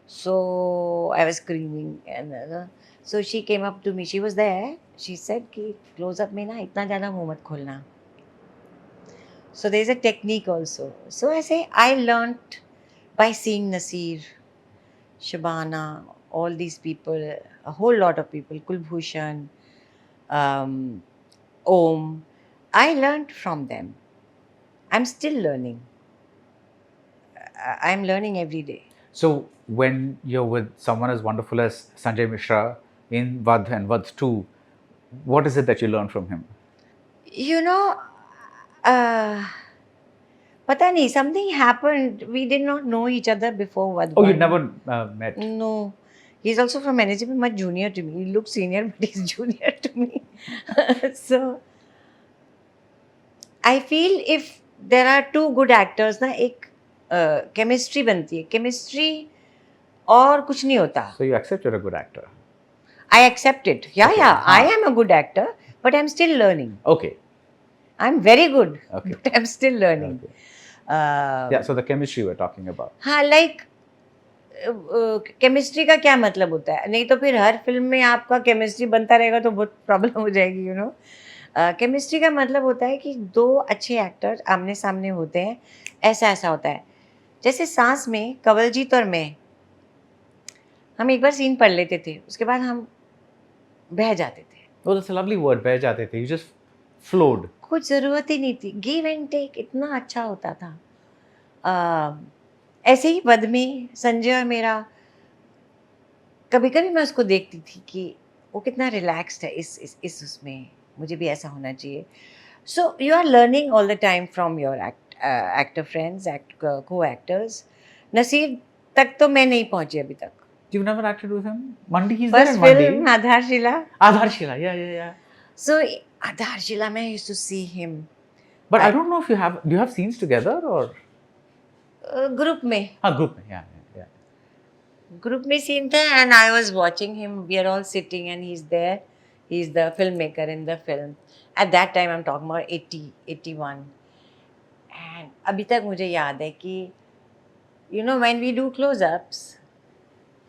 So I was screaming and so she came up to me. She was there. She said कि close up में ना इतना ज़्यादा मुँह मत खोलना. So there's a technique also. So I learnt by seeing Nasir, Shabana, all these people, a whole lot of people, Kulbhushan, Om. I learnt from them. I'm still learning. I'm learning every day. So when you're with someone as wonderful as Sanjay Mishra in Vadh and Vadh 2, what is it that you learn from him? You know, pata nahi, something happened. We did not know each other before Vadh Oh, you 1. never met? No. He's also from management, much junior to me. He looks senior, but he's junior to me. So, I feel if there are two good actors, ना एक chemistry बनती है. Chemistry और कुछ नहीं होता. So you accept you're a good actor. I accept it. Yeah, Okay. yeah. I am a good actor, but I'm still learning. Okay. I'm very good, Okay. but I'm still learning. Okay. Yeah, so the chemistry we're talking about. हाँ, like chemistry का क्या मतलब होता है? नहीं तो फिर हर film में आपका केमिस्ट्री बनता रहेगा तो बहुत प्रॉब्लम हो जाएगी, यू नो. केमिस्ट्री का मतलब होता है कि दो अच्छे एक्टर आमने सामने होते हैं, ऐसा होता है. जैसे सांस में कंवलजीत और मैं, हम एक बार सीन पढ़ लेते थे, उसके बाद हम बह जाते थे. Oh, that's a lovely word, बह जाते थे. You just flowed. कुछ ज़रूरत ही नहीं थी. गिव एंड टेक इतना अच्छा होता था. ऐसे ही वध में संजय और मेरा, कभी कभी मैं उसको देखती थी कि वो कितना रिलैक्स्ड है इस उसमें, मुझे भी ऐसा होना चाहिए. So you are learning all the time from your actor friends, co-actors. Naseer तक तो मैं नहीं पहुंची अभी तक. You've never acted with him? Mandi, he's there first in Mandi. Film Aadharshila. Aadharshila, yeah. So Aadharshila में I used to see him But I don't know if do you have scenes together or? Group में. Group mein, yeah. Group में scene था and I was watching him. We are all sitting and he is there. He is the film maker in the film. At that time I am talking about 81. And अभी तक मुझे याद है कि you know when we do close ups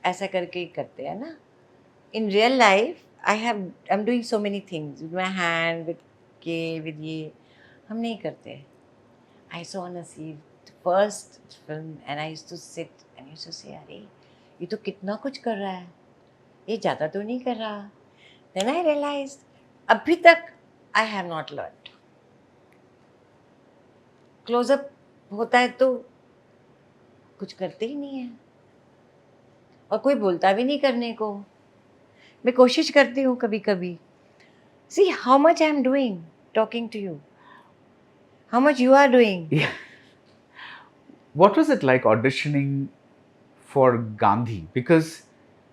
ऐसा करके ही करते हैं ना. In real life I am doing so many things with my hand, with ये हम नहीं करते. I saw Naseeb first film and I used to sit and used to say अरे ये तो कितना कुछ कर रहा है, ये ज़्यादा तो नहीं कर रहा. देन आई रियलाइज्ड अभी तक I have not learned. Close up होता है तो कुछ करते ही नहीं है और कोई बोलता भी नहीं करने को. मैं कोशिश करती हूँ कभी कभी. See how much I am doing talking to you, how much you are doing. Yeah. What was it like auditioning for Gandhi? Because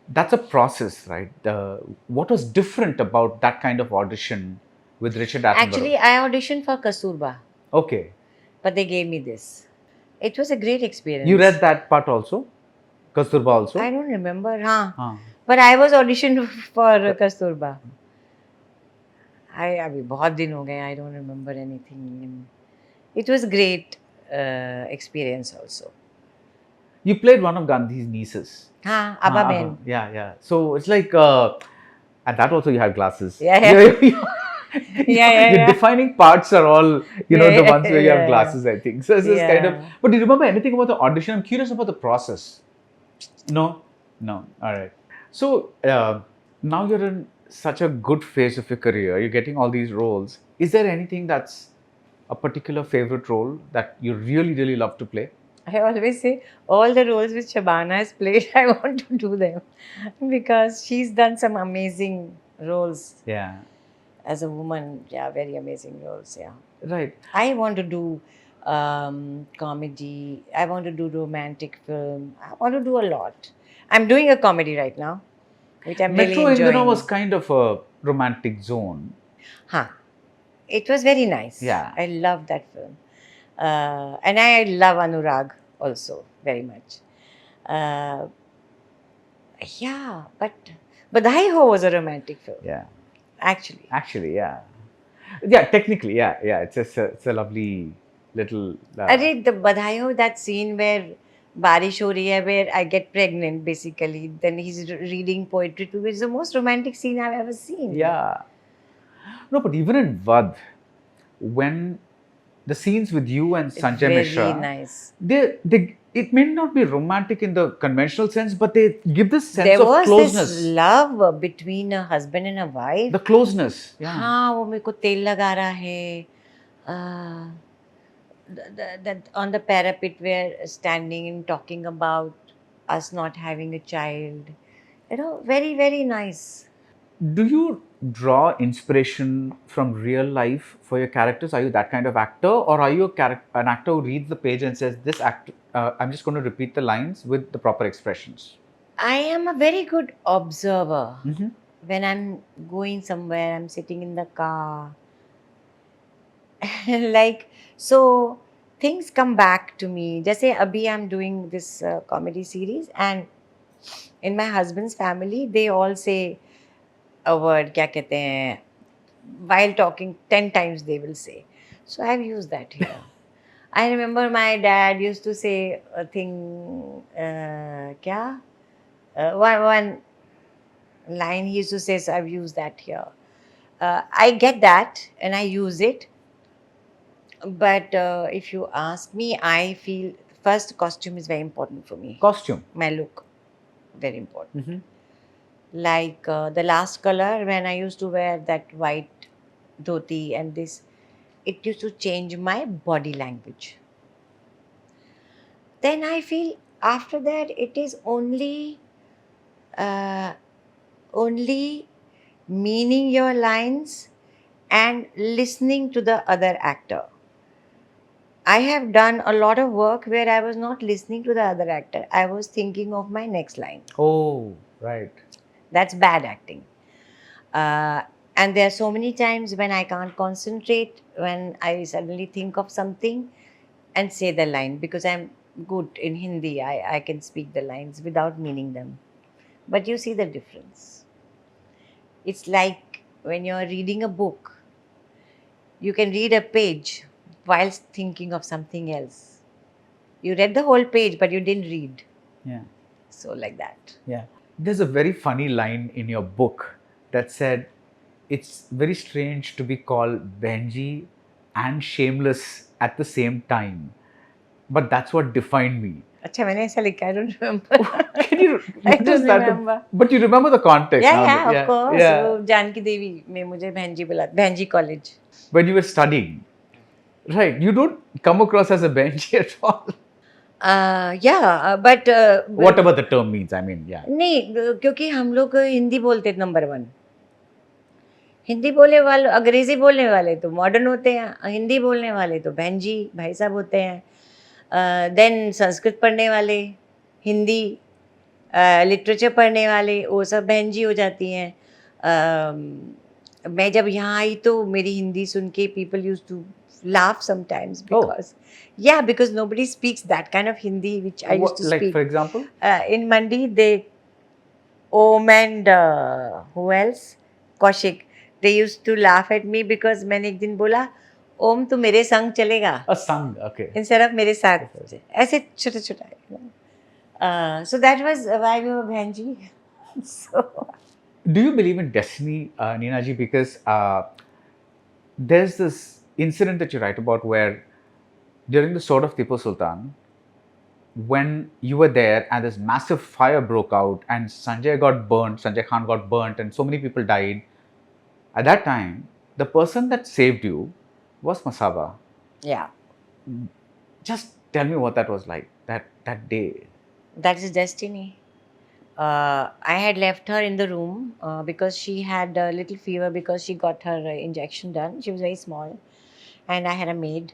that's a process, right? What was different about that kind of audition with Richard Attenborough? Actually, I auditioned for Kasturba, Okay. but they gave me this. It was a great experience. You read that part also? Kasturba also? I don't remember, हाँ. हाँ. But I was auditioned for Kasturba. अभी बहुत दिन हो गए. I don't remember anything. It was great experience also. You played one of Gandhi's nieces. हाँ, Abba Abba. Ben. Yeah. So it's like, at that also you had glasses. Yeah. Your Yeah. defining parts are all, the ones where you have Yeah. glasses, I think. So it's just kind of. Yeah. But do you remember anything about the audition? I'm curious about the process. No. All right. So now you're in such a good phase of your career. You're getting all these roles. Is there anything that's a particular favorite role that you really, really love to play? I always say all the roles which Shabana has played, I want to do them because she's done some amazing roles. Yeah. as a woman, yeah, very amazing roles, yeah. Right. I want to do comedy. I want to do romantic film. I want to do a lot. I'm doing a comedy right now, which I'm really Metro Indira was enjoying. kind of a romantic zone. Huh. It was very nice. Yeah. I love that film. And I love Anurag also very much. Uh, yeah, but Badhai Ho was a romantic film, Yeah. actually. Actually, yeah. Yeah, technically, yeah, yeah. It's a lovely little. Arey, the Badhai Ho, that scene where Barish ho rahi hai, where I get pregnant basically, then he's reading poetry to me. It's the most romantic scene I've ever seen. Yeah. No, but even in Vad, when the scenes with you and It's Sanjay very Mishra, nice. they it may not be romantic in the conventional sense, but they give this sense There of was closeness. this love between a husband and a wife. The closeness. Yeah. हाँ, वो मेरे को तेल लगा रहा है. Uh, that on the parapet we're standing and talking about us not having a child. You know, very, very nice. Do you draw inspiration from real life for your characters? Are you that kind of actor, or are you an actor who reads the page and says, "This act, I'm just going to repeat the lines with the proper expressions"? I am a very good observer. Mm-hmm. When I'm going somewhere, I'm sitting in the car. Like, so things come back to me. Jaise abhi I'm doing this comedy series, and in my husband's family, they all say a word, kya kehte hain, while talking 10 times they will say. So I've used that here. I remember my dad used to say a thing, kya? One line he used to say, so I've used that here. I get that and I use it. But if you ask me, I feel first costume is very important for me. Costume. My look, very important. Mm-hmm. Like the last color, when I used to wear that white dhoti and this, it used to change my body language. Then I feel after that it is uh, only meaning your lines and listening to the other actor. I have done a lot of work where I was not listening to the other actor. I was thinking of my next line. Oh, right. That's bad acting. And there are so many times when I can't concentrate, when I suddenly think of something and say the line, because I'm good in Hindi. I can speak the lines without meaning them. But you see the difference. It's like when you're reading a book, you can read a page whilst thinking of something else. You read the whole page, but you didn't read. Yeah. So, like that. Yeah. There's a very funny line in your book that said, "It's very strange to be called Benji and shameless at the same time, but that's what defined me." अच्छा मैंने ऐसा लिखा, I don't remember. Can you? I What don't is that? remember. But you remember the context. Yeah, now? yeah, of course. Yeah. वो जानकी देवी में मुझे बहनजी बुला, बहनजी college. When you were studying, right? You don't come across as a Benji at all. Yeah, but Whatever the term means, I mean, yeah. नहीं, क्योंकि हम लोग हिंदी बोलते थे नंबर 1. हिंदी बोलने वाले, अंग्रेजी बोलने वाले तो मॉडर्न होते हैं, हिंदी बोलने वाले तो बहन जी भाई साहब होते हैं. देन संस्कृत पढ़ने वाले, हिंदी लिटरेचर पढ़ने वाले, वो सब बहन जी हो जाती हैं. मैं जब यहाँ आई तो मेरी हिंदी सुन के people use to laugh sometimes because because nobody speaks that kind of Hindi which I used to like, speak. for example? In Mandi, they, Om and who else? Kaushik. They used to laugh at me because मैंने एक दिन बोला, ओम तू मेरे संग चलेगा. A sang, okay. Instead of मेरे साथ. ऐसे छोटा छोटा. So that was why we were बहनजी. So. Do you believe in destiny, Neena ji? Because there's this incident that you write about where during the sword of Tipu Sultan, when you were there and this massive fire broke out and Sanjay Khan got burnt and so many people died, at that time, the person that saved you was Masaba. Yeah. Just tell me what that was like, that day. That is destiny. I had left her in the room because she had a little fever because she got her injection done. She was very small, and I had a maid.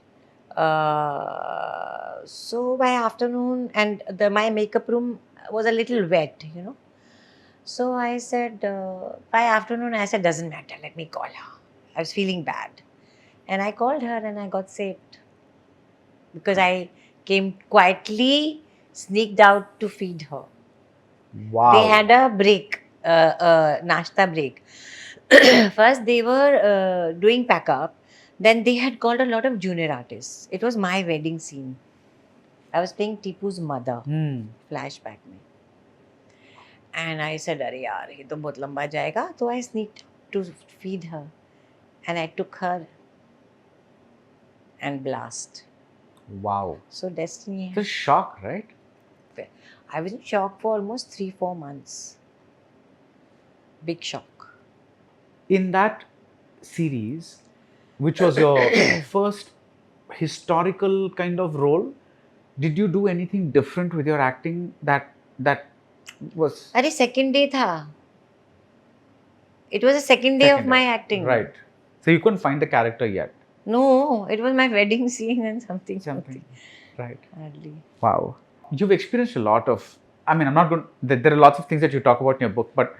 So by afternoon, and my makeup room was a little wet, you know. So I said, by afternoon, I said, doesn't matter, let me call her. I was feeling bad. And I called her and I got saved because I came quietly, sneaked out to feed her. Wow. They had a break, nashta break. First, they were doing pack up. Then they had called a lot of junior artists. It was my wedding scene. I was playing Tipu's mother, Hmm. flashback में. And I said, अरे यार ये तो बहुत लंबा जाएगा. So I sneaked to feed her. And I took her and blast. Wow. So destiny. It's a shock, right? I was in shock for almost 3-4 months. Big shock. In that series, which was your first historical kind of role, did you do anything different with your acting that was अरे second day था. It was the second day of second my day? acting. Right. So you couldn't find the character yet. No, it was my wedding scene and something. Right. Hardly. Wow. You've experienced a lot of, I mean, I'm not going, there are lots of things that you talk about in your book, but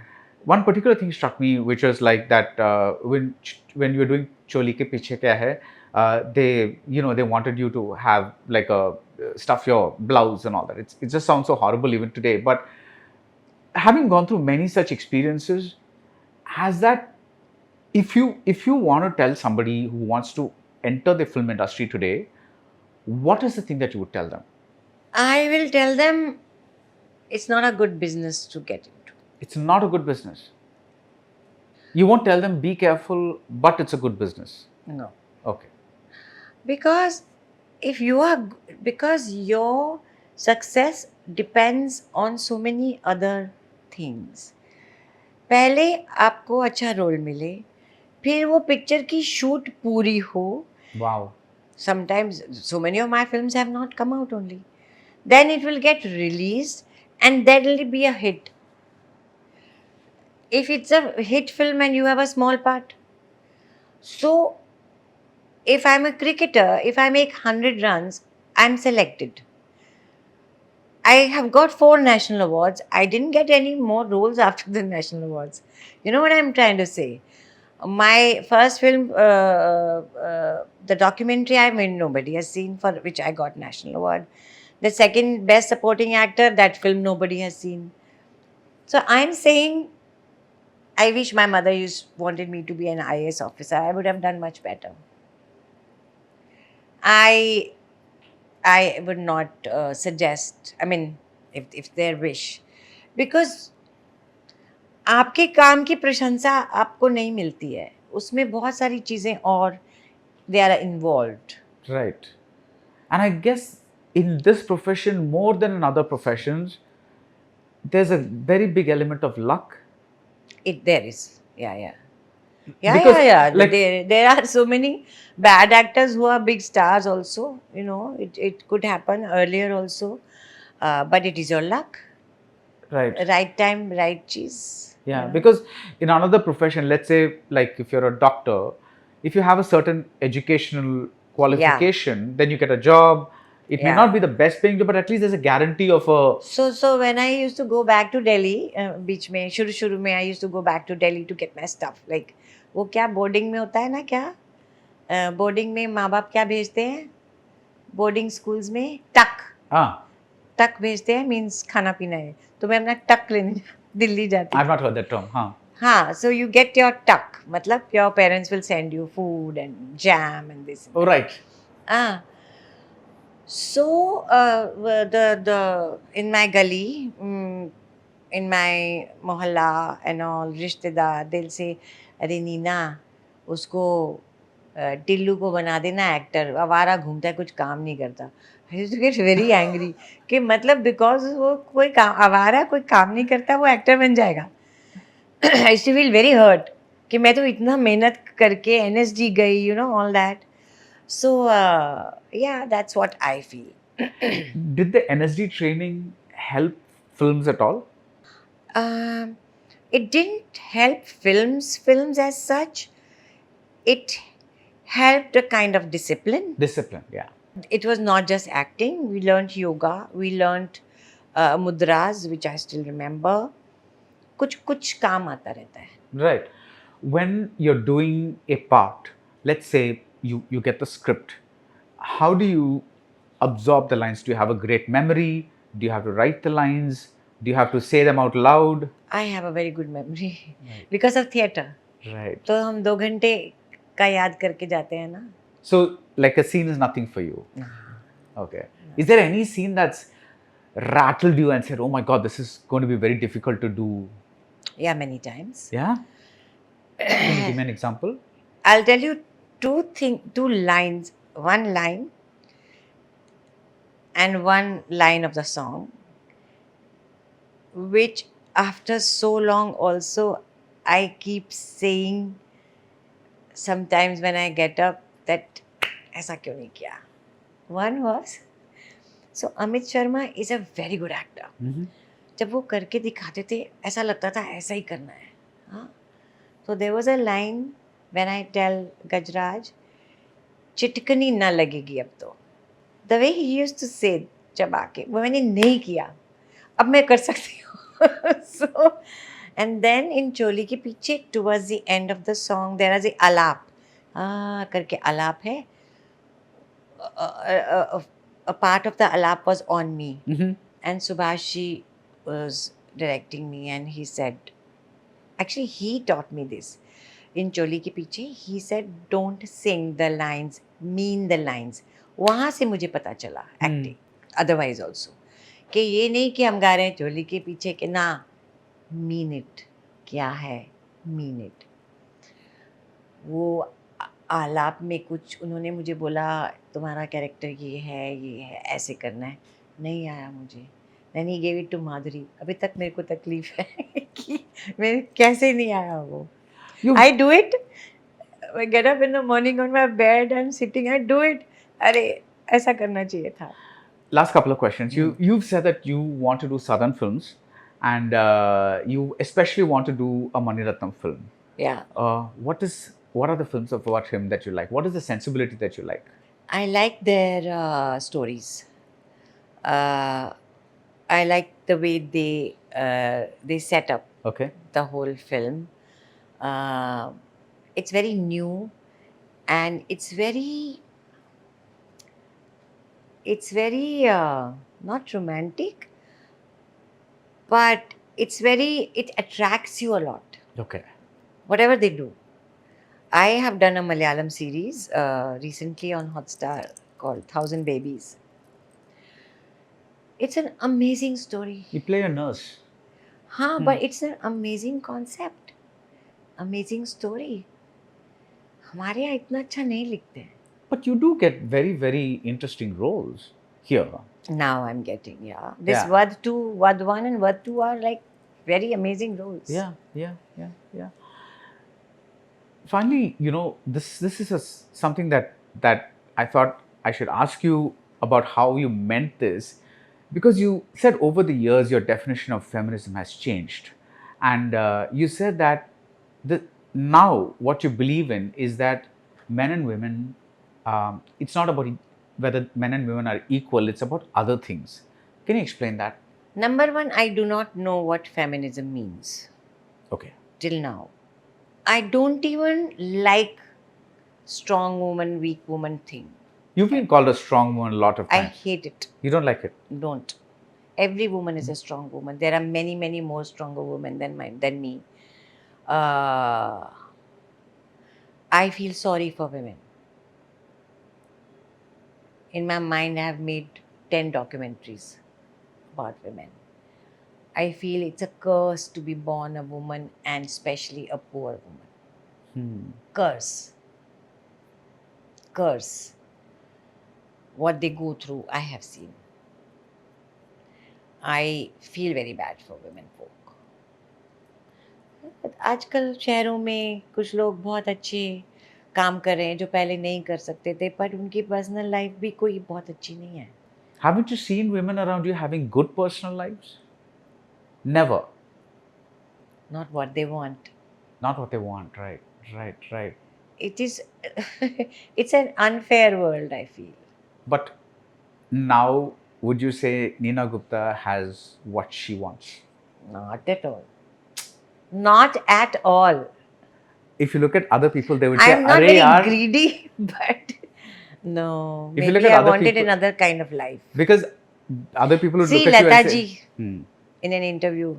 one particular thing struck me, which was like that when you were doing Choli Ke Piche Kya Hai, they, you know, they wanted you to have like a, stuff your blouse and all that. It just sounds so horrible even today. But having gone through many such experiences, has that, if you want to tell somebody who wants to enter the film industry today, what is the thing that you would tell them? I will tell them it's not a good business to get into. It's not a good business. You won't tell them be careful, but it's a good business. No. Okay. Because because your success depends on so many other things. पहले आपको अच्छा role मिले, फिर वो picture की shoot पूरी हो. Wow. Sometimes so many of my films have not come out only. Then it will get released and that will be a hit. If it's a hit film and you have a small part. So if I'm a cricketer, if I make 100 runs, I'm selected. I have got 4 national awards. I didn't get any more roles after the national awards. You know what I'm trying to say? My first film, the documentary I made, nobody has seen, for which I got national award. The second best supporting actor, that film nobody has seen. So I'm saying, I wish my mother wanted me to be an IAS officer. I would have done much better. I would not suggest, I mean, if their wish. Because आपके काम की प्रशंसा आपको नहीं मिलती है. उसमें बहुत सारी चीज़ें और they are involved. Right. And I guess in this profession, more than in other professions, there's a very big element of luck. There is. Yeah. Because, Yeah. like- There are so many bad actors who are big stars also. You know, it could happen earlier also. But it is your luck. Right. Right time, right cheese. Yeah, because in another profession, let's say like if you're a doctor, if you have a certain educational qualification, then you get a job. It may Yeah. not be the best paying job, but at least there's a guarantee of a. So when I used to go back to Delhi, बीच में शुरू में I used to go back to Delhi to get my stuff. Like वो क्या boarding में होता है ना क्या? बोर्डिंग में माँ बाप क्या भेजते हैं? बोर्डिंग स्कूल्स में टक भेजते हैं, मीन्स खाना पीना है. तो मैं अपना टक लेने दिल्ली जाती. I've not heard that term. हाँ, so you get your tuck. मतलब your parents will send you food and jam and this. Oh, right. So the in my gully, in my mohalla and all, रिश्तेदार they'll say, अरे नीना उसको टिल्लू को बना देना actor, आवारा घूमता है, कुछ काम नहीं करता. I used to get very angry कि मतलब because वो कोई काम आवारा कोई काम नहीं करता वो एक्टर बन जाएगा. I used to feel very hurt कि मैं तो इतना मेहनत करके NSD गई, you know, all that. So yeah, that's what I feel. Did the NSD training help films at all? Um, it didn't help films as such. It helped a kind of discipline. Discipline, yeah. It was not just acting. We learned yoga. We learned mudras, which I still remember. कुछ काम आता रहता है. Right. When you're doing a part, let's say you get the script, how do you absorb the lines? Do you have a great memory? Do you have to write the lines? Do you have to say them out loud? I have a very good memory because of theatre. Right. तो हम 2 घंटे का याद करके जाते हैं ना. So, like a scene is nothing for you. Okay. Is there any scene that's rattled you and said, oh my God, this is going to be very difficult to do? Yeah, many times. Yeah? Can you give me an example? I'll tell you two lines. One line and one line of the song, which after so long also I keep saying sometimes when I get up that ऐसा क्यों नहीं किया. One was, so Amit Sharma is a very good actor. जब वो करके दिखाते थे ऐसा लगता था ऐसा ही करना है. हाँ. So there was a line when I tell Gajraj, चिटकनी ना लगेगी अब तो. The way he used to say चबा के, वो मैंने नहीं किया. अब मैं कर सकती हूँ. So, and then in चोली के पीछे towards the end of the song there is a आलाप. करके आलाप है. A part of the alap was on me, and Subhashi was directing me, and he said, actually he taught me this. In Choli Ke Piche, he said, don't sing the lines, mean the lines. वहाँ से मुझे पता चला acting. Otherwise also, कि ये नहीं कि हम गा रहे हैं चोली के पीछे कि ना, mean it. क्या है mean it. वो आलाप में कुछ उन्होंने मुझे बोला तुम्हारा कैरेक्टर ये है ऐसे करना है. नहीं आया मुझे. Then he gave it to माधुरी. अभी तक मेरे को तकलीफ है कि मेरे कैसे नहीं आया वो. I do it. I get up in the morning on my bed and sitting. I do it. अरे ऐसा करना चाहिए था. Last couple of questions. You've said that you want to do Southern films, and you especially want to do a Mani Ratnam film. Yeah. What are the films about him that you like? What is the sensibility that you like? I like their stories. I like the way they set up Okay. the whole film. It's very new, and it's very not romantic, but it attracts you a lot. Okay. Whatever they do. I have done a Malayalam series recently on Hotstar called 1,000 Babies. It's an amazing story. You play a nurse. हाँ, but it's an amazing concept. Amazing story. हमारे यहाँ इतना अच्छा नहीं लिखते हैं. But you do get very, very interesting roles here. Now I'm getting, yeah. This Yeah. Vad 1 and Vad 2 are like very amazing roles. Yeah. Finally, this is something that I thought I should ask you about how you meant this, because you said over the years your definition of feminism has changed, and you said that now what you believe in is that men and women, it's not about whether men and women are equal, it's about other things. Can you explain that? Number one, I do not know what feminism means Okay. till now. I don't even like strong woman, weak woman thing. You've been called a strong woman a lot of I times. hate it. You don't like it? Don't. Every woman is a strong woman. There are many, many more stronger women than me. I feel sorry for women. In my mind, I have made 10 documentaries about women. I feel it's a curse to be born a woman, and especially a poor woman. Curse. What they go through, I have seen. I feel very bad for women folk. आजकल शहरों में कुछ लोग बहुत अच्छे काम कर रहे हैं जो पहले नहीं कर सकते थे, पर उनकी पर्सनल लाइफ भी कोई बहुत अच्छी नहीं है. Haven't you seen women around you having good personal lives? Never. not what they want. Not what they want, right. It is, it's an unfair world, I feel. But now, would you say Nina Gupta has what she wants? Not at all. Not at all. If you look at other people, they would say, I'm not "Arey very yaar," greedy, but no. If you Maybe look at I other wanted people- another kind of life. because other people would See, look at you Lata and say, ji, in an interview,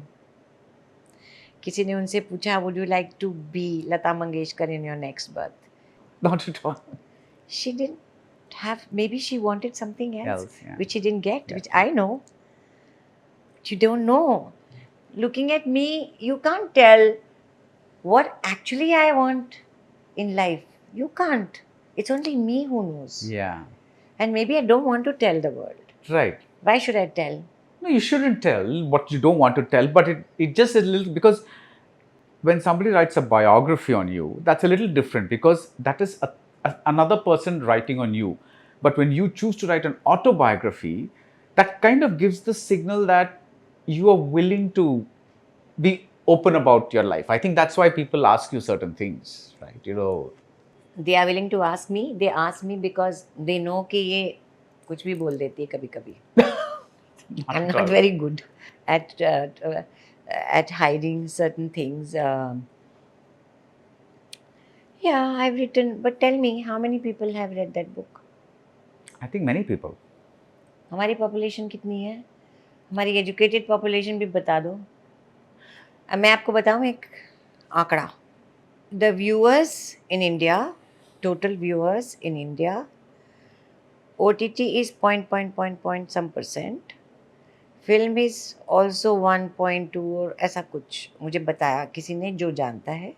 किसी ने उनसे पूछा, would you like to be Lata Mangeshkar in your next birth? "Not at all." She didn't have, maybe she wanted something else, Yeah. which she didn't get, Yeah. which I know. You don't know. Looking at me, you can't tell what actually I want in life. You can't. It's only me who knows. Yeah, And maybe I don't want to tell the world. right. Why should I tell? No, you shouldn't tell what you don't want to tell, but it just is a little, because when somebody writes a biography on you, that's a little different, because that is another person writing on you. But when you choose to write an autobiography, that kind of gives the signal that you are willing to be open about your life. I think that's why people ask you certain things, right? You know, They are willing to ask me. They ask me because they know कि ये कुछ भी बोल देती है कभी-कभी. I'm not very good at hiding certain things. Yeah, I've written. But tell me, how many people have read that book? I think many people. हमारी population कितनी है? हमारी एजुकेटेड पॉपुलेशन भी बता दो. अब मैं आपको बताऊं एक आंकड़ा. The viewers in India, total viewers in India, OTT is point some percent. Film is also 1.2 और ऐसा कुछ मुझे बताया किसी ने जो जानता है.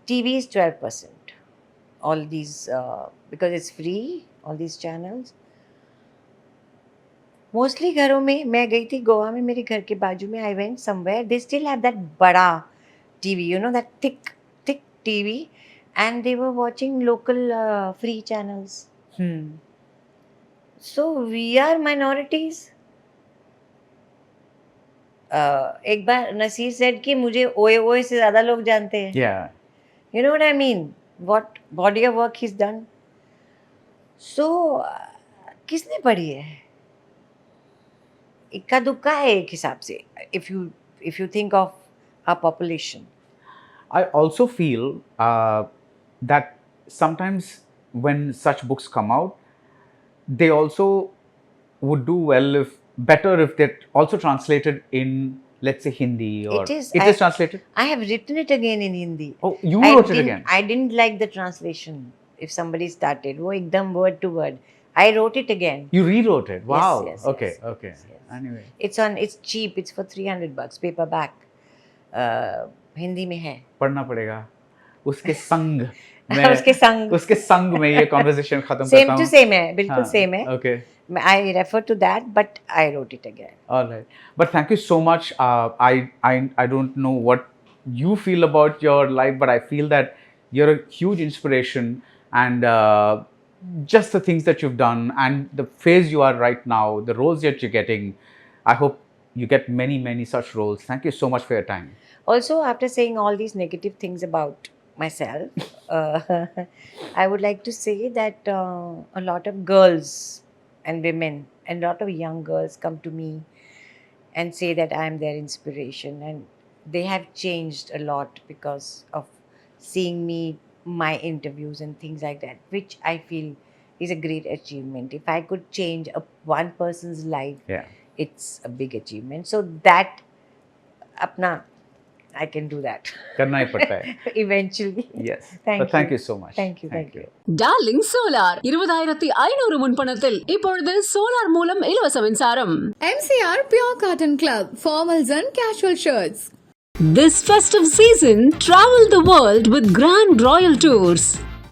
TV is 12%. All these, because it's free, all these channels. Mostly घरों में, मैं गई थी गोवा में, मेरे घर के बाजू में, I went somewhere, they still have that बड़ा TV, you know, that thick TV, and they were watching local free channels. So we are minorities. एक बार नसीर said कि मुझे ओए से ज़्यादा लोग जानते हैं. Yeah. You know what I mean? What body of work he's done. So किसने पढ़ी है? इक्का दुक्का है एक हिसाब से. If you think of our population. I also feel that sometimes when such books come out, they also would do well better if they're also translated in, let's say, Hindi, or It is. It is translated. I have written it again in Hindi. Oh, you wrote it again. I didn't like the translation. If somebody started, वो एकदम word to word. I wrote it again. You rewrote it. Wow. Yes, Okay. yes, Okay. yes. Anyway. It's cheap. It's for $300 paperback. Hindi में है. पढ़ना पड़ेगा. उसके संग उसके संग में ये conversation खत्म Same करता to हूँ. same है, बिल्कुल हाँ, same है. Okay. I refer to that, but I wrote it again. All right. But thank you so much. I don't know what you feel about your life, but I feel that you're a huge inspiration, and just the things that you've done and the phase you are right now, the roles that you're getting, I hope you get many such roles. Thank you so much for your time. Also, after saying all these negative things about myself, I would like to say that a lot of girls and women and a lot of young girls come to me and say that I am their inspiration, and they have changed a lot because of seeing me, my interviews and things like that, which I feel is a great achievement. If I could change one person's life, Yeah. it's a big achievement. So that apna, I can do that करना ही पड़ता है. eventually. Yes. Thank But thank you. you so much. Thank you. Darling solar 20,500 முன்பணத்தில் இப்பொழுது solar மூலம் இலவச மின்சாரம். MCR Pure Cotton Club, formals and casual shirts. This festive season, travel the world with Grand Royal Tours.